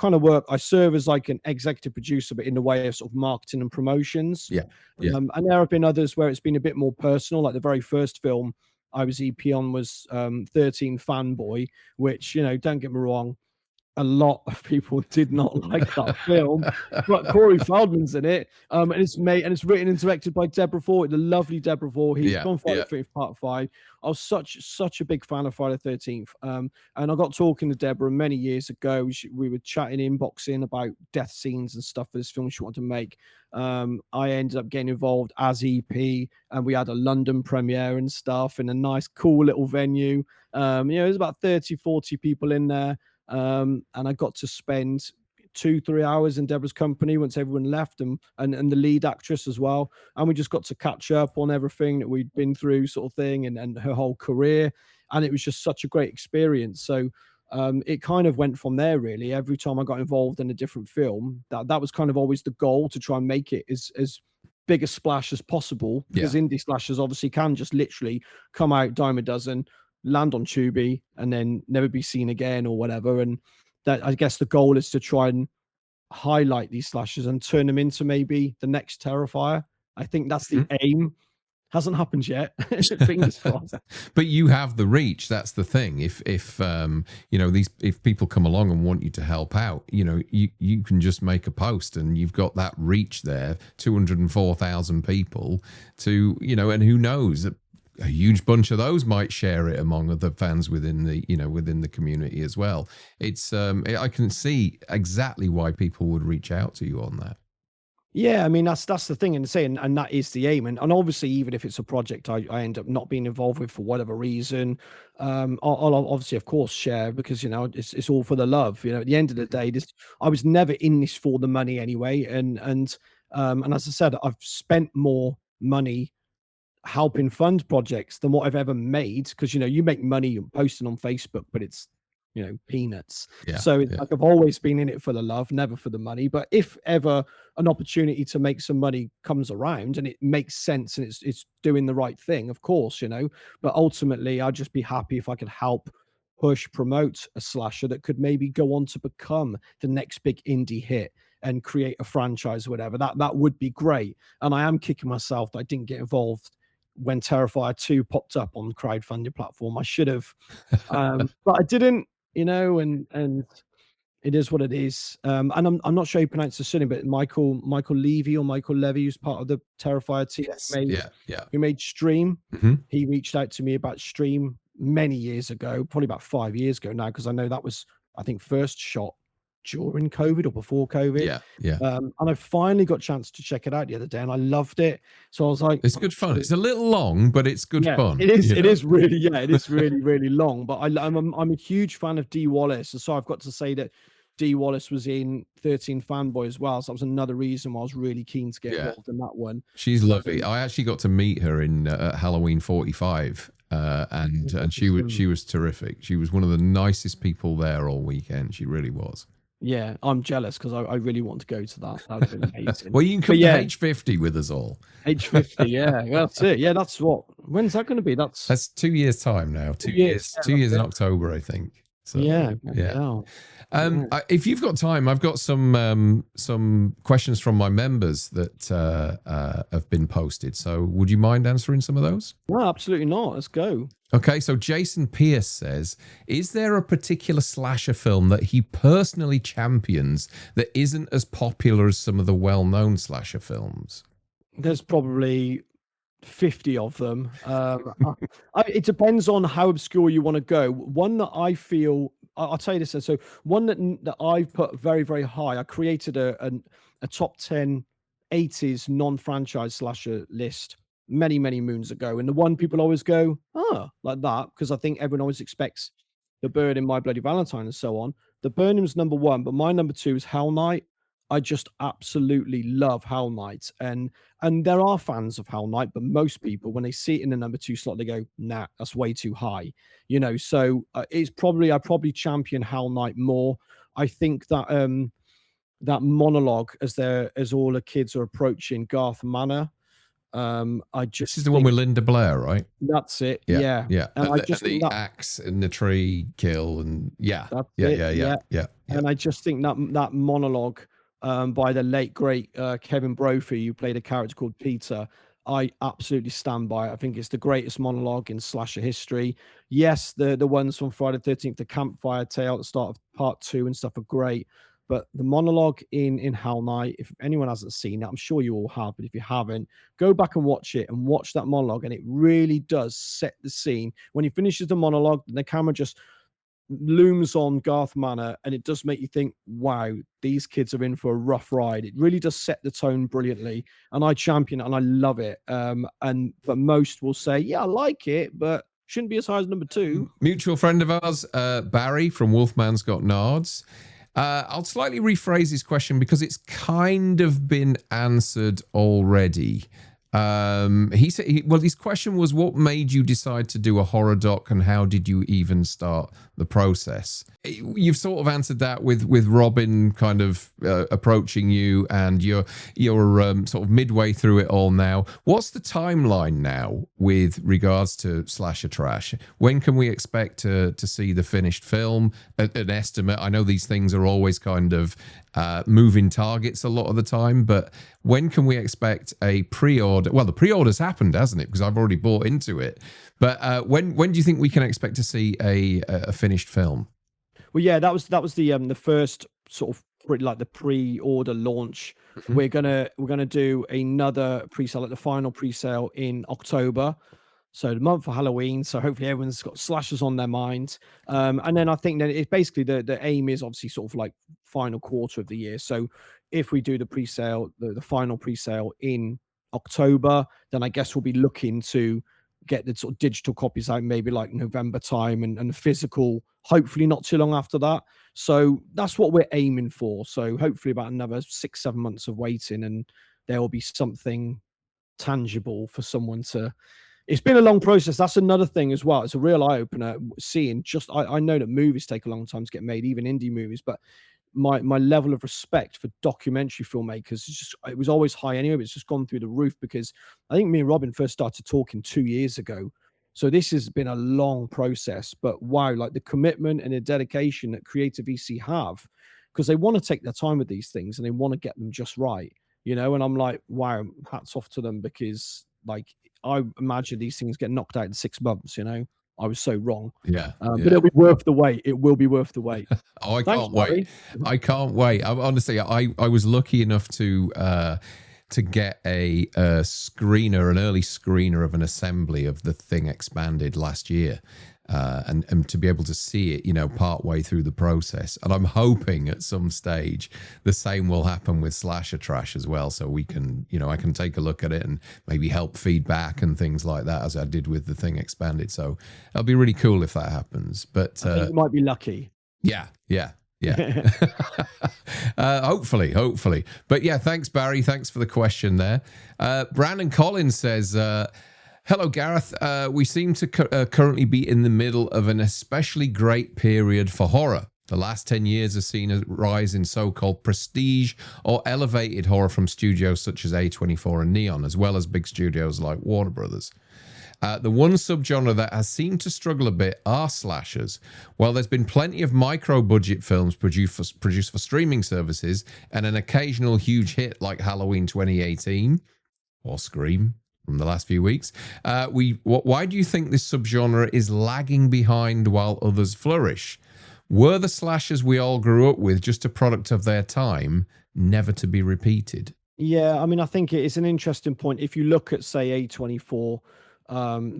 S2: I serve as like an executive producer, but in the way of sort of marketing and promotions.
S1: Yeah. Yeah.
S2: And there have been others where it's been a bit more personal, like the very first film I was EP on was 13 Fanboy, which, don't get me wrong, a lot of people did not like that film, but Corey Feldman's in it, and it's written and directed by Deborah Ford, the lovely Deborah Ford. He's gone Friday the 13th Part 5. I was such a big fan of Friday the 13th, and I got talking to Deborah many years ago. We were chatting, inboxing about death scenes and stuff for this film she wanted to make. I ended up getting involved as EP, and we had a London premiere and stuff in a nice, cool little venue. There's about 30-40 people in there. And I got to spend 2-3 hours in Deborah's company once everyone left, and the lead actress as well. And we just got to catch up on everything that we'd been through, sort of thing, and her whole career. And it was just such a great experience. So it kind of went from there, really. Every time I got involved in a different film, that was kind of always the goal, to try and make it as big a splash as possible, because indie slashers obviously can just literally come out dime a dozen, land on Tubi, and then never be seen again or whatever. And that, I guess the goal is to try and highlight these slashers and turn them into maybe the next Terrifier. I think that's the aim. Hasn't happened yet. Fingers crossed.
S1: But you have the reach. That's the thing. If people come along and want you to help out, you can just make a post, and you've got that reach there. 204,000 people to, and who knows, a huge bunch of those might share it among other fans within the community as well. It's I can see exactly why people would reach out to you on that.
S2: Yeah, I mean that's the thing, and that is the aim. And obviously, even if it's a project I end up not being involved with for whatever reason, I'll obviously, of course, share, because it's all for the love. At the end of the day, I was never in this for the money anyway. And as I said, I've spent more money helping fund projects than what I've ever made, because you make money posting on Facebook, but it's peanuts. So it's like I've always been in it for the love, never for the money. But if ever an opportunity to make some money comes around and it makes sense and it's doing the right thing, of course, but ultimately I'd just be happy if I could help push, promote a slasher that could maybe go on to become the next big indie hit and create a franchise or whatever. That would be great. And I am kicking myself that I didn't get involved when Terrifier 2 popped up on the crowdfunding platform. I should have, but I didn't, and it is what it is. And I'm not sure you pronounce the surname, but Michael Levy, who's part of the Terrifier team, who made Stream. He reached out to me about Stream many years ago, probably about 5 years ago now, because I know that was, I think, first shot during COVID or before COVID. And I finally got a chance to check it out the other day, and I loved it. So I was like,
S1: it's good fun. It's a little long, but it's good fun.
S2: It is. It is really, it is really, really long. But I'm a huge fan of Dee Wallace, and so I've got to say that Dee Wallace was in 13 Fanboy as well. So that was another reason why I was really keen to get involved in that one.
S1: She's lovely. I actually got to meet her in Halloween 45. and she was terrific. She was one of the nicest people there all weekend. She really was.
S2: Yeah, I'm jealous because I really want to go to that. That would have been amazing.
S1: Well, you can come to H50 with us all.
S2: H50, yeah, that's it. Yeah, that's what. When's that going to be? That's
S1: 2 years time now. 2 years.
S2: Yeah,
S1: 2 years in October, I think. So,
S2: yeah.
S1: If you've got time, I've got some questions from my members that have been posted. So, would you mind answering some of those?
S2: No, absolutely not. Let's go.
S1: Okay, so Jason Pierce says, is there a particular slasher film that he personally champions that isn't as popular as some of the well-known slasher films?
S2: There's probably 50 of them. It depends on how obscure you want to go. One that I feel, I'll tell you this. So one that I've put very, very high, I created a top 10 80s non-franchise slasher list many, many moons ago. And the one people always go, like that, because I think everyone always expects The Burning, My Bloody Valentine, and so on. The Burning's number one, but my number two is Hell Night. I just absolutely love Hell Night, and there are fans of Hell Night, but most people, when they see it in the number two slot, they go, "Nah, that's way too high," you know. So I probably champion Hell Night more. I think that that monologue as all the kids are approaching Garth Manor.
S1: This is the one with Linda Blair, right?
S2: That's it.
S1: Yeah.
S2: And I just
S1: the
S2: think that
S1: axe in the tree kill, and yeah.
S2: And I just think that monologue by the late great Kevin Brophy, who played a character called Peter, I absolutely stand by it. I think it's the greatest monologue in slasher history. Yes, the ones from Friday the 13th, the campfire tale at the start of part 2 and stuff are great. But the monologue in Hell Night, if anyone hasn't seen it, I'm sure you all have, but if you haven't, go back and watch it and watch that monologue. And it really does set the scene. When he finishes the monologue, the camera just looms on Garth Manor, and it does make you think, wow, these kids are in for a rough ride. It really does set the tone brilliantly. And I champion it and I love it. But most will say, yeah, I like it, but shouldn't be as high as number 2.
S1: Mutual friend of ours, Barry from Wolfman's Got Nards. I'll slightly rephrase his question because it's kind of been answered already. He said, his question was, what made you decide to do a horror doc, and how did you even start the process? You've sort of answered that with Robin kind of approaching you, and you're sort of midway through it all now. What's the timeline now with regards to Slasher Trash? When can we expect to see the finished film? An estimate? I know these things are always kind of moving targets a lot of the time, but when can we expect a pre-order? Well, the pre-order's happened, hasn't it? Because I've already bought into it. But when do you think we can expect to see a finished film?
S2: Well, yeah, that was the first sort of like the pre-order launch. Mm-hmm. We're gonna do another pre-sale, like the final pre-sale in October. So the month for Halloween. So hopefully everyone's got slashers on their mind. And then I think that it's basically the aim is obviously sort of like final quarter of the year. So if we do the pre-sale, the final pre-sale in October, then I guess we'll be looking to get the sort of digital copies out maybe like November time, and physical hopefully not too long after that. So that's what we're aiming for. So hopefully about another 6-7 months of waiting, and there will be something tangible for someone to. It's been a long process. That's another thing as well. It's a real eye-opener seeing just, I know that movies take a long time to get made, even indie movies, but my level of respect for documentary filmmakers, it was always high anyway, but it's just gone through the roof, because I think me and Robin first started talking 2 years ago. So this has been a long process, but wow, like the commitment and the dedication that Creative VC have, because they want to take their time with these things and they want to get them just right, you know? And I'm like, wow, hats off to them, because like, I imagine these things get knocked out in 6 months, you know? I was so wrong.
S1: Yeah.
S2: But it'll be worth the wait. It will be worth the wait.
S1: Oh, I can't wait. I can't wait. Honestly, I was lucky enough to get a screener, an early screener of an assembly of The Thing Expanded last year. And to be able to see it, you know, part way through the process. And I'm hoping at some stage the same will happen with Slasher Trash as well. So we can, you know, I can take a look at it and maybe help feedback and things like that, as I did with The Thing Expanded. So that'll be really cool if that happens. But
S2: I think you might be lucky.
S1: Yeah. Hopefully. But yeah, thanks, Barry. Thanks for the question there. Brandon Collins says, Hello, Gareth. We seem to currently be in the middle of an especially great period for horror. The last 10 years has seen a rise in so-called prestige or elevated horror from studios such as A24 and Neon, as well as big studios like Warner Brothers. The one subgenre that has seemed to struggle a bit are slashers. While there's been plenty of micro-budget films produced for streaming services and an occasional huge hit like Halloween 2018 or Scream from the last few weeks, why do you think this subgenre is lagging behind while others flourish? Were the slashers we all grew up with just a product of their time, never to be repeated?
S2: Yeah, I mean, I think it's an interesting point. If you look at, say, A24,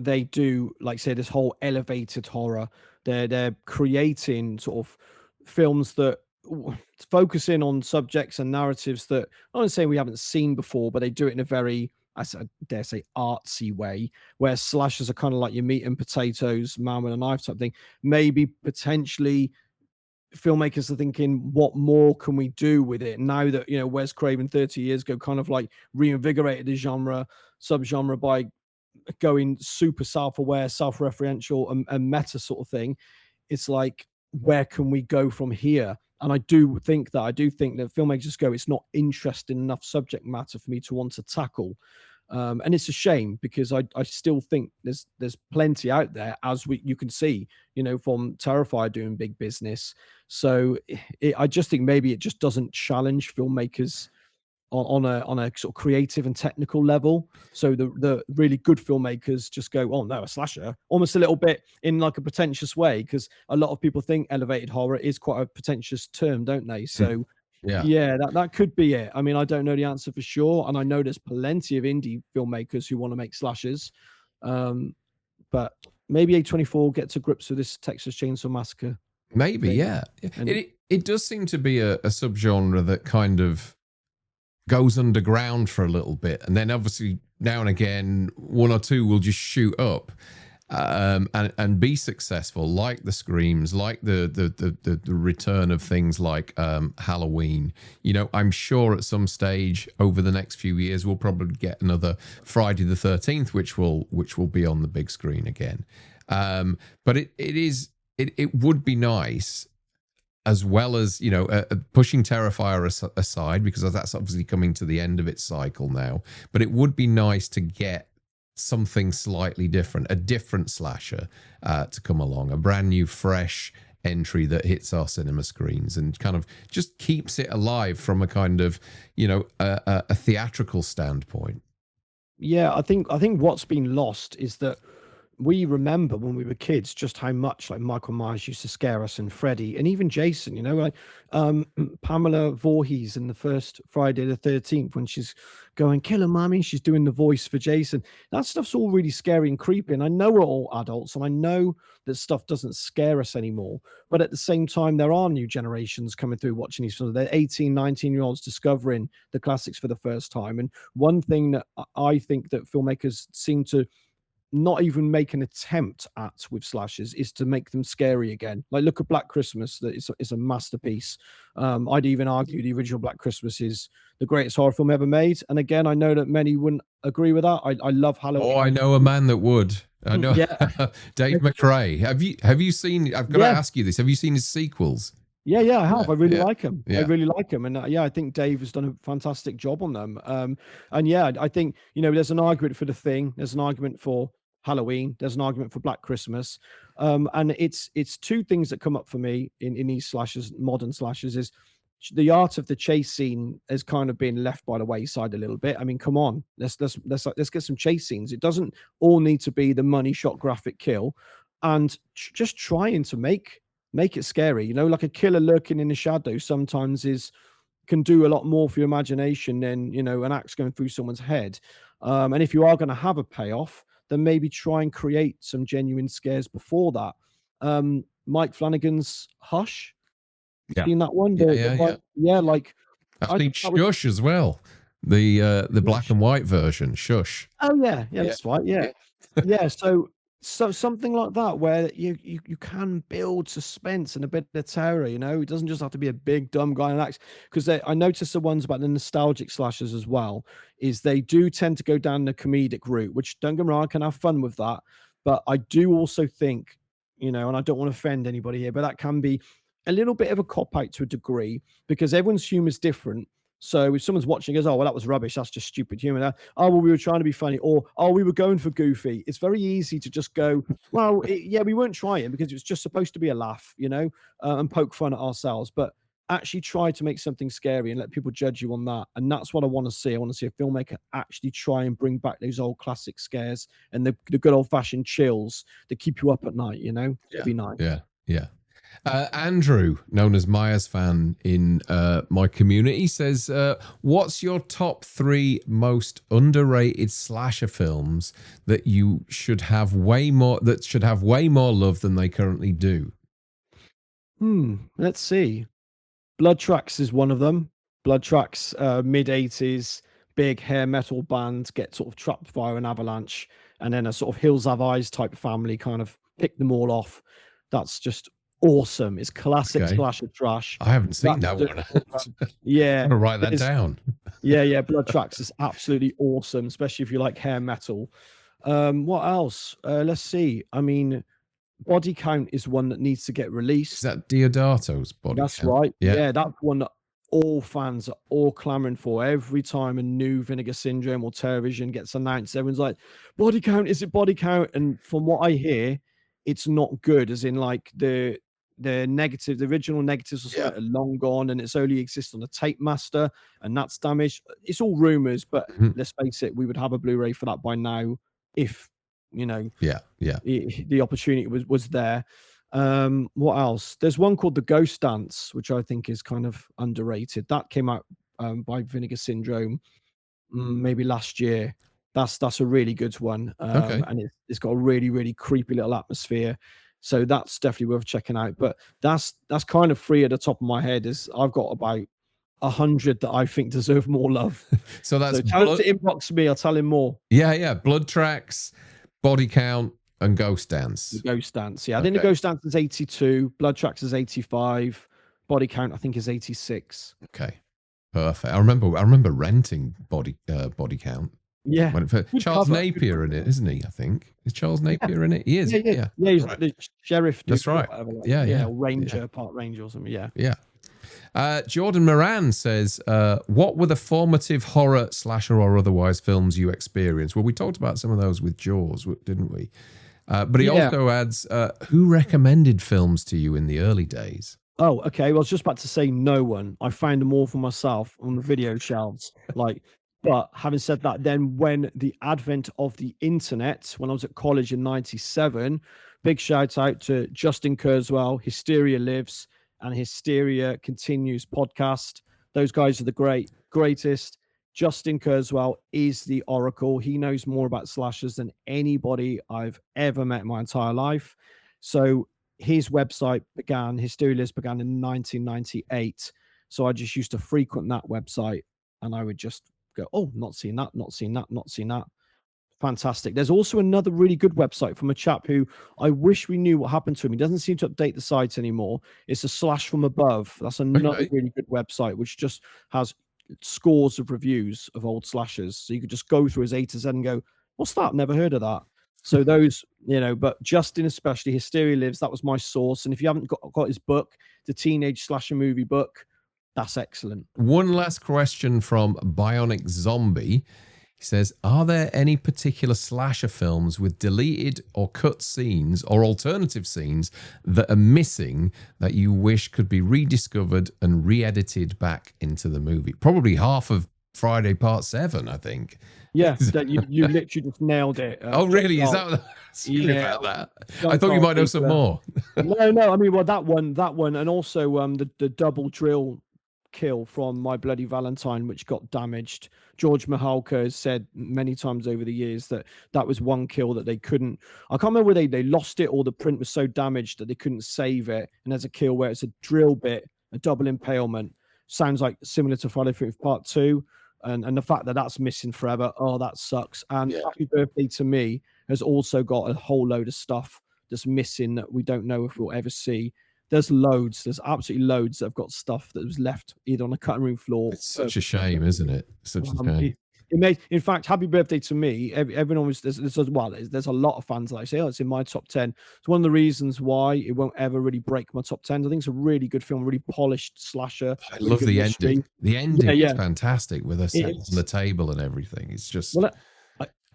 S2: they do, like, say, this whole elevated horror. They're creating sort of films that focus in on subjects and narratives that I don't say we haven't seen before, but they do it in a very, I dare say, artsy way, where slashers are kind of like your meat and potatoes, man with a knife type thing. Maybe potentially filmmakers are thinking, what more can we do with it now that, Wes Craven 30 years ago kind of like reinvigorated the subgenre by going super self-aware, self-referential, and meta sort of thing. It's like, where can we go from here? And I do think that filmmakers just go, it's not interesting enough subject matter for me to want to tackle. And it's a shame, because I still think there's plenty out there, as you can see, from Terrifier doing big business. So I just think maybe it just doesn't challenge filmmakers on a sort of creative and technical level. So the really good filmmakers just go, oh no, a slasher, almost a little bit in like a pretentious way, because a lot of people think elevated horror is quite a pretentious term, don't they? So yeah, that could be it. I mean, I don't know the answer for sure, and I know there's plenty of indie filmmakers who want to make slashers, but maybe A24 get to grips with this Texas Chainsaw Massacre
S1: Maybe,
S2: thing.
S1: yeah.
S2: And
S1: It does seem to be a subgenre that kind of goes underground for a little bit, and then obviously now and again one or two will just shoot up and be successful, like the Screams, like the return of things like Halloween. I'm sure at some stage over the next few years we'll probably get another Friday the 13th, which will be on the big screen again. But it would be nice, as well as, pushing Terrifier aside, because that's obviously coming to the end of its cycle now. But it would be nice to get something slightly different, a different slasher to come along, a brand new, fresh entry that hits our cinema screens and kind of just keeps it alive from a kind of, a theatrical standpoint.
S2: yeah, I think what's been lost is that we remember when we were kids just how much like Michael Myers used to scare us, and Freddy, and even Jason, like Pamela Voorhees in the first Friday the 13th, when she's going, kill her, mommy, she's doing the voice for Jason. That stuff's all really scary and creepy. And I know we're all adults, and I know that stuff doesn't scare us anymore. But at the same time, there are new generations coming through watching these films. They're 18, 19-year-olds discovering the classics for the first time. And one thing that I think that filmmakers seem to not even make an attempt at with slashers is to make them scary again. Like, look at Black Christmas, that is a masterpiece. I'd even argue the original Black Christmas is the greatest horror film ever made. And again, I know that many wouldn't agree with that. I love Halloween.
S1: Oh, I know a man that would. I know.
S2: Yeah.
S1: Dave McRae. Have you seen, I've got to ask you this, have you seen his sequels?
S2: Yeah, I have. I really like him.
S1: Yeah.
S2: I really like him. And I think Dave has done a fantastic job on them. And yeah, I think, there's an argument for The Thing. There's an argument for Halloween. There's an argument for Black Christmas. And it's two things that come up for me in these slashers, modern slashers, is the art of the chase scene has kind of been left by the wayside a little bit. I mean, come on, let's get some chase scenes. It doesn't all need to be the money shot graphic kill, and just trying to make it scary. Like a killer lurking in the shadow sometimes can do a lot more for your imagination than an axe going through someone's head. And if you are going to have a payoff, then maybe try and create some genuine scares before that. Mike Flanagan's Hush. Seen that one? Yeah, like
S1: I've seen Shush as well. The black and white version, Shush.
S2: Oh yeah, that's right. Yeah. So So something like that where you can build suspense and a bit of terror, you know? It doesn't just have to be a big dumb guy in an axe. Because I noticed the ones about the nostalgic slashers as well, is they do tend to go down the comedic route, which don't get me wrong, I can have fun with that. But I do also think, you know, and I don't want to offend anybody here, but that can be a little bit of a cop out to a degree because everyone's humor is different. So if someone's watching, goes, "Oh, well, that was rubbish. That's just stupid humor." Oh, well, we were trying to be funny, or oh, we were going for goofy. It's very easy to just go, well, yeah, we weren't trying because it was just supposed to be a laugh, you know, and poke fun at ourselves. But actually try to make something scary and let people judge you on that. And that's what I want to see. I want to see a filmmaker actually try and bring back those old classic scares and the good old fashioned chills that keep you up at night, you know?
S1: Yeah.
S2: It'd be nice.
S1: Yeah. Yeah. Andrew, known as Maya's fan in my community, says, "What's your top 3 most underrated slasher films that you should have way more love than they currently do?"
S2: Let's see. Blood Tracks is one of them. Blood Tracks, mid-80s, big hair metal band get sort of trapped via an avalanche, and then a sort of Hills Have Eyes type family kind of pick them all off. That's just awesome. It's classic
S1: Okay.
S2: slasher trash.
S1: I haven't seen
S2: That's
S1: that
S2: just
S1: one.
S2: yeah.
S1: I'm gonna write that
S2: There's
S1: down.
S2: yeah, Blood Tracks is absolutely awesome, especially if you like hair metal. What else? Let's see. I mean, Body Count is one that needs to get
S1: Is
S2: released.
S1: that Diodato's Body
S2: That's
S1: Count?
S2: right.
S1: Yeah.
S2: Yeah, that's one that all fans are all clamoring for. Every time a new Vinegar Syndrome or Television gets announced, everyone's like, "Body Count, is it Body Count?" And from what I hear, it's not good, as in like the original negatives or something
S1: Yeah.
S2: are long gone, and it's only exists on the tape master, and that's damaged. It's all rumors, but
S1: Mhm.
S2: let's face it, we would have a Blu-ray for that by now if you know
S1: Yeah. Yeah.
S2: the opportunity was there. What else? There's one called The Ghost Dance, which I think is kind of underrated. That came out by Vinegar Syndrome maybe last year. That's a really good one,
S1: Okay.
S2: and it's got a really really creepy little atmosphere. So that's definitely worth checking out. But that's kind of free at the top of my head. Is I've got about 100 that I think deserve more love.
S1: So that's
S2: So tell him to inbox me. I'll tell him more.
S1: yeah. Blood Tracks, Body Count, and Ghost
S2: The
S1: Dance.
S2: Ghost Dance, yeah. I think the
S1: Okay.
S2: Ghost Dance is 82, Blood Tracks is 85, Body Count I think is 86.
S1: Okay. Perfect. I remember renting Body Count
S2: Yeah.
S1: when
S2: Good
S1: Charles
S2: cover, good
S1: Napier in
S2: cover.
S1: it, isn't he? I think is Charles
S2: Yeah.
S1: Napier in it. He is.
S2: Yeah, yeah.
S1: Yeah.
S2: Yeah, he's
S1: Right.
S2: the sheriff dude
S1: That's
S2: or
S1: right.
S2: whatever, like,
S1: Yeah.
S2: yeah,
S1: Yeah.
S2: or
S1: Yeah.
S2: ranger, park ranger or something, yeah.
S1: Yeah. Jordan Moran says, "What were the formative horror, slasher, or otherwise films you experienced?" Well, we talked about some of those with Jaws, didn't we? But he
S2: Yeah.
S1: also adds, "Who recommended films to you in the early days?"
S2: Oh, okay. Well, I was just about to say no one. I found them all for myself on the video shelves. Like, but having said that, then when the advent of the internet, when I was at college in 97, big shout out to Justin Kurzweil, Hysteria Lives and Hysteria Continues podcast. Those guys are the greatest. Justin Kurzweil is the oracle. He knows more about slashers than anybody I've ever met in my entire life. So his website Hysteria Lives began in 1998. So I just used to frequent that website and I would just go, oh, not seen that, not seen that, not seen that. Fantastic. There's also another really good website from a chap who I wish we knew what happened to him. He doesn't seem to update the site anymore. It's a Slash from Above. That's another
S1: Okay.
S2: really good website, which just has scores of reviews of old slashers. So you could just go through his A to Z and go, what's that? Never heard of that. So those, but Justin, especially Hysteria Lives, that was my source. And if you haven't got his book, the Teenage Slasher Movie book, that's excellent.
S1: One last question from Bionic Zombie. He says, "Are there any particular slasher films with deleted or cut scenes or alternative scenes that are missing that you wish could be rediscovered and re-edited back into the movie?" Probably half of Friday Part 7, I think.
S2: Yeah, that you literally just nailed it.
S1: Oh, really? Is that? Sorry about that. I thought you might know some more.
S2: No. I mean, well, that one, and also the double drill kill from My Bloody Valentine, which got damaged. George Mihalka has said many times over the years that was one kill that they couldn't. I can't remember whether they lost it or the print was so damaged that they couldn't save it. And there's a kill where it's a drill bit, a double impalement. Sounds like similar to Friday 13th Part 2. And the fact that that's missing forever, oh, that sucks. And Happy Birthday to Me, has also got a whole load of stuff that's missing that we don't know if we'll ever see. There's loads. There's absolutely loads that have got stuff that was left either on the cutting room floor.
S1: It's such a shame, isn't it? Such a shame.
S2: It made, in fact, happy birthday to me. Everyone was there's a lot of fans that I say, oh, it's in my top 10. It's one of the reasons why it won't ever really break my top 10. I think it's a really good film, really polished slasher.
S1: I
S2: really
S1: love the
S2: mystery.
S1: ending. The ending is fantastic with us on the table and everything. It's just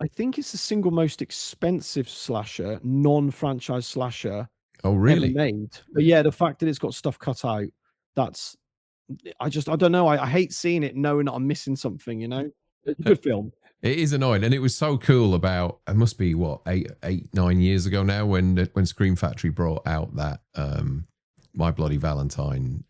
S2: I think it's the single most expensive slasher, non-franchise slasher
S1: really
S2: ever made. But yeah, the fact that it's got stuff cut out, that's I don't know. I hate seeing it knowing that I'm missing something, you know. It's a good film.
S1: It is annoying, and it was so cool about, it must be what, 9 years ago now, when Scream Factory brought out that My Bloody Valentine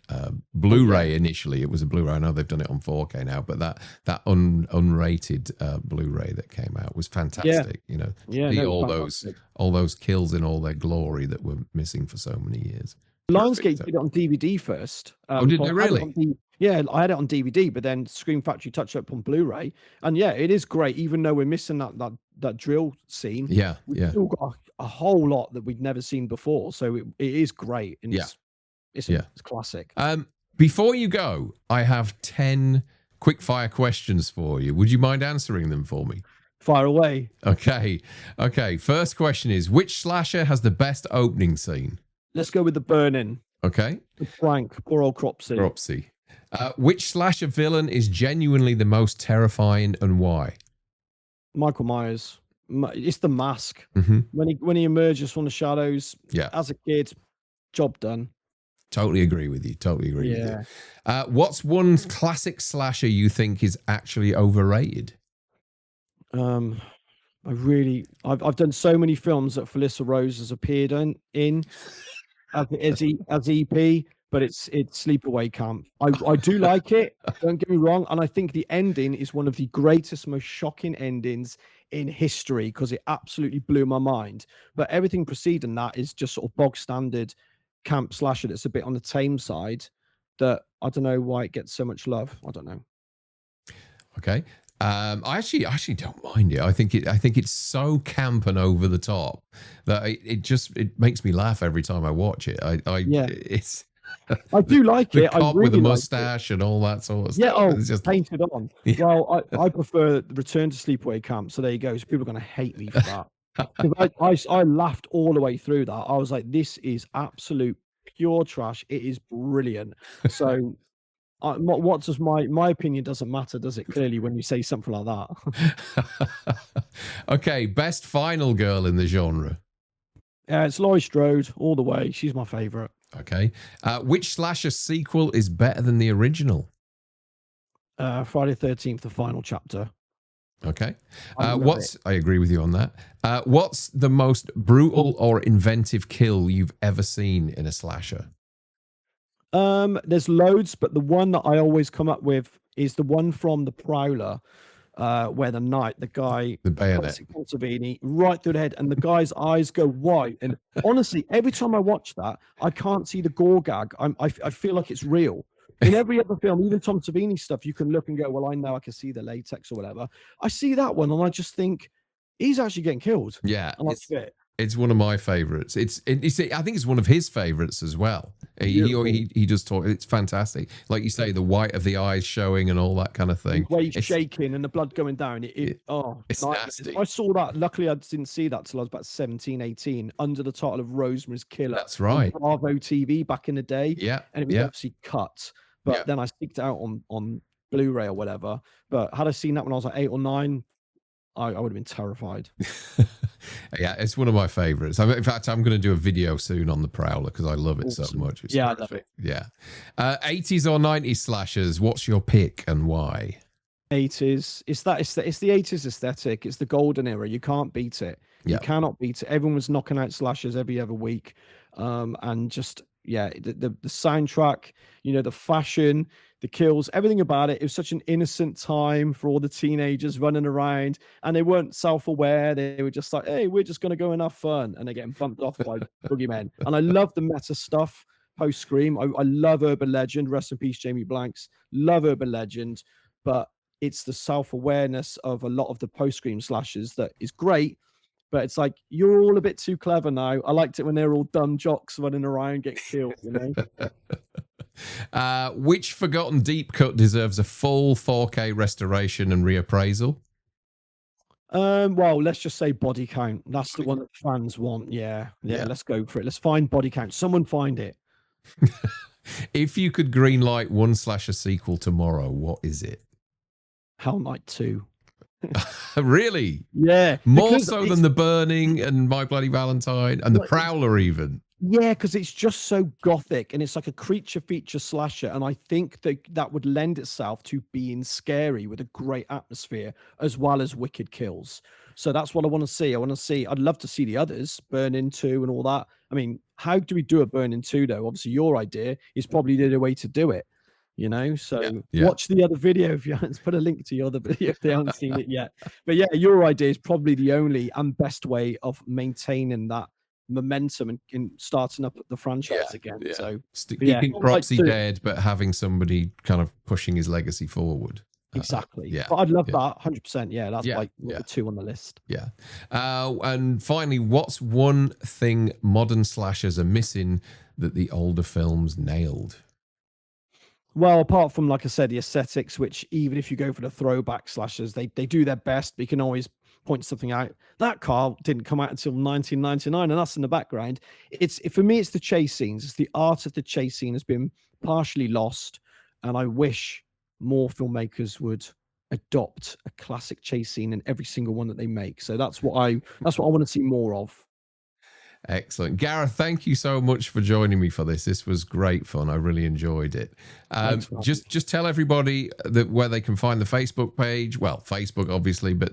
S1: Blu-ray. Initially it was a Blu-ray. I know they've done it on 4K now, but that unrated Blu-ray that came out was fantastic. You know, all those kills in all their glory that were missing for so many years.
S2: Lionsgate did it on DVD first.
S1: Oh, did they really?
S2: I had it on DVD, but then Scream Factory touched up on Blu-ray, and yeah, it is great. Even though we're missing that drill scene, we've still got a whole lot that we'd never seen before. So it is great, and it's classic.
S1: Before you go, I have 10 quick fire questions for you. Would you mind answering them for me?
S2: Fire away.
S1: Okay. First question is, which slasher has the best opening scene?
S2: Let's go with The Burning.
S1: Okay.
S2: The Frank, poor old Cropsey.
S1: Which slasher villain is genuinely the most terrifying, and why?
S2: Michael Myers. It's The Mask. When he emerges from the shadows.
S1: Yeah.
S2: As a kid, job done.
S1: Totally agree with you. With you. What's one classic slasher you think is actually overrated?
S2: I've done so many films that Felissa Rose has appeared in as EP, but it's Sleepaway Camp. I do like it, don't get me wrong, and I think the ending is one of the greatest, most shocking endings in history because it absolutely blew my mind. But everything preceding that is just sort of bog standard camp slasher that's a bit on the tame side, that I don't know why it gets so much love. I don't know.
S1: Okay. I actually don't mind it. I think it's so camp and over the top that it makes me laugh every time I watch it. I
S2: do like
S1: the
S2: it.
S1: cop
S2: I really
S1: with a mustache and all that sort of stuff.
S2: It's just painted on. Well, I prefer Return to Sleepaway Camp. So there you go. So people are going to hate me for that. I laughed all the way through that. I was like, this is absolute pure trash. It is brilliant. So. What does my opinion doesn't matter, does it? Clearly, when you say something like that.
S1: Okay, best final girl in the genre.
S2: It's Laurie Strode all the way. She's my favorite.
S1: Okay, which slasher sequel is better than the original?
S2: Friday the 13th, the final chapter.
S1: Okay, I agree with you on that. What's the most brutal or inventive kill you've ever seen in a slasher?
S2: There's loads, but the one that I always come up with is the one from The Prowler, where the guy,
S1: the bayonet,
S2: right through the head, and the guy's eyes go white. And honestly, every time I watch that, I can't see the gore gag. I feel like it's real. In every other film, even Tom Savini stuff, you can look and go, well, I know I can see the latex or whatever. I see that one, and I just think he's actually getting killed.
S1: Yeah,
S2: and that's it.
S1: It's one of my favorites. I think it's one of his favorites as well. He does talk. It's fantastic. Like you say, the white of the eyes showing and all that kind of thing.
S2: The way he's shaking and the blood going down. It's nasty. I saw that. Luckily, I didn't see that till I was about 17, 18, under the title of Rosemary's Killer.
S1: That's right.
S2: On Bravo TV back in the day.
S1: Yeah.
S2: And it was obviously cut. But then I seeked it out on Blu-ray or whatever. But had I seen that when I was like 8 or 9, I would have been terrified.
S1: Yeah, it's one of my favorites. In fact, I'm going to do a video soon on The Prowler because I love it so much. It's
S2: I love it.
S1: Yeah. 80s or 90s slashers, what's your pick and why?
S2: 80s. It's the 80s aesthetic. It's the golden era. You can't beat it. You cannot beat it. Everyone was knocking out slashers every other week. And just, the soundtrack, the fashion, the kills, everything about it. It was such an innocent time for all the teenagers running around, and they weren't self-aware. They were just like, hey, we're just going to go and have fun. And they're getting bumped off by boogeymen. And I love the meta stuff post Scream. I love Urban Legend. Rest in peace, Jamie Blanks. Love Urban Legend. But it's the self-awareness of a lot of the post Scream slashers that is great. But it's like, you're all a bit too clever now. I liked it when they're all dumb jocks running around getting killed, you know?
S1: Which forgotten deep cut deserves a full 4K restoration and reappraisal?
S2: Well, let's just say body count. That's the one that fans want. Yeah, let's go for it. Let's find body count. Someone find it.
S1: If you could greenlight one slasher sequel tomorrow, what is it?
S2: Hell Night 2.
S1: Really?
S2: Yeah.
S1: More so than The Burning and My Bloody Valentine and The Prowler even.
S2: Yeah, because it's just so gothic and it's like a creature feature slasher. And I think that would lend itself to being scary with a great atmosphere as well as wicked kills. So that's what I want to see. I'd love to see the others, Burn-In 2 and all that. I mean, how do we do a Burn-In 2 though? Obviously, your idea is probably the way to do it, you know? So watch the other video if you haven't. Put a link to your other video if they haven't seen it yet. But yeah, your idea is probably the only and best way of maintaining that momentum and starting up the franchise again. So
S1: keeping Propsy dead, but having somebody kind of pushing his legacy forward.
S2: Exactly. But I'd love that 100%. Yeah, that's like number 2 on the list.
S1: Yeah. And finally, what's one thing modern slashers are missing that the older films nailed?
S2: Well, apart from, like I said, the aesthetics, which even if you go for the throwback slashers, they do their best, but you can always point something out. That car didn't come out until 1999, and that's in the background. For me, it's the chase scenes. It's the art of the chase scene has been partially lost, and I wish more filmmakers would adopt a classic chase scene in every single one that they make. So that's what I want to see more of.
S1: Excellent. Gareth, thank you so much for joining me for this. This was great fun. I really enjoyed it. Just tell everybody that where they can find the Facebook page. Well, Facebook, obviously, but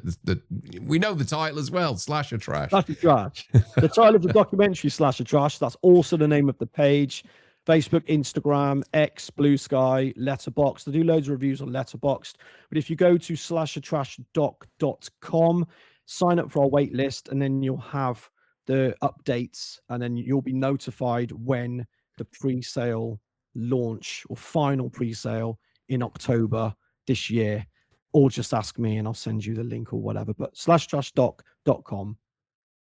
S1: we know the title as well, Slasher Trash.
S2: Slasher Trash. The title of the documentary, Slasher Trash. That's also the name of the page. Facebook, Instagram, X, Blue Sky, Letterboxd. They do loads of reviews on Letterboxd. But if you go to slashertrashdoc.com, sign up for our wait list, and then you'll have the updates, and then you'll be notified when the pre-sale launch or final pre-sale in October this year, or just ask me and I'll send you the link or whatever. But slashertrashdoc.com.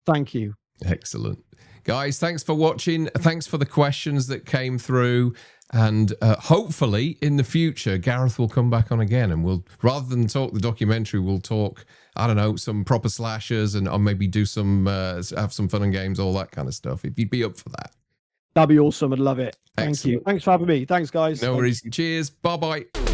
S2: Thank you.
S1: Excellent. Guys, thanks for watching. Thanks for the questions that came through. And hopefully in the future, Gareth will come back on again, and we'll, rather than talk the documentary, we'll talk, I don't know, some proper slashers, and or maybe do some, have some fun and games, all that kind of stuff. If you'd be up for that.
S2: That'd be awesome. I'd love it. Thank you. Thanks for having me. Thanks, guys.
S1: No worries. Cheers. Bye-bye.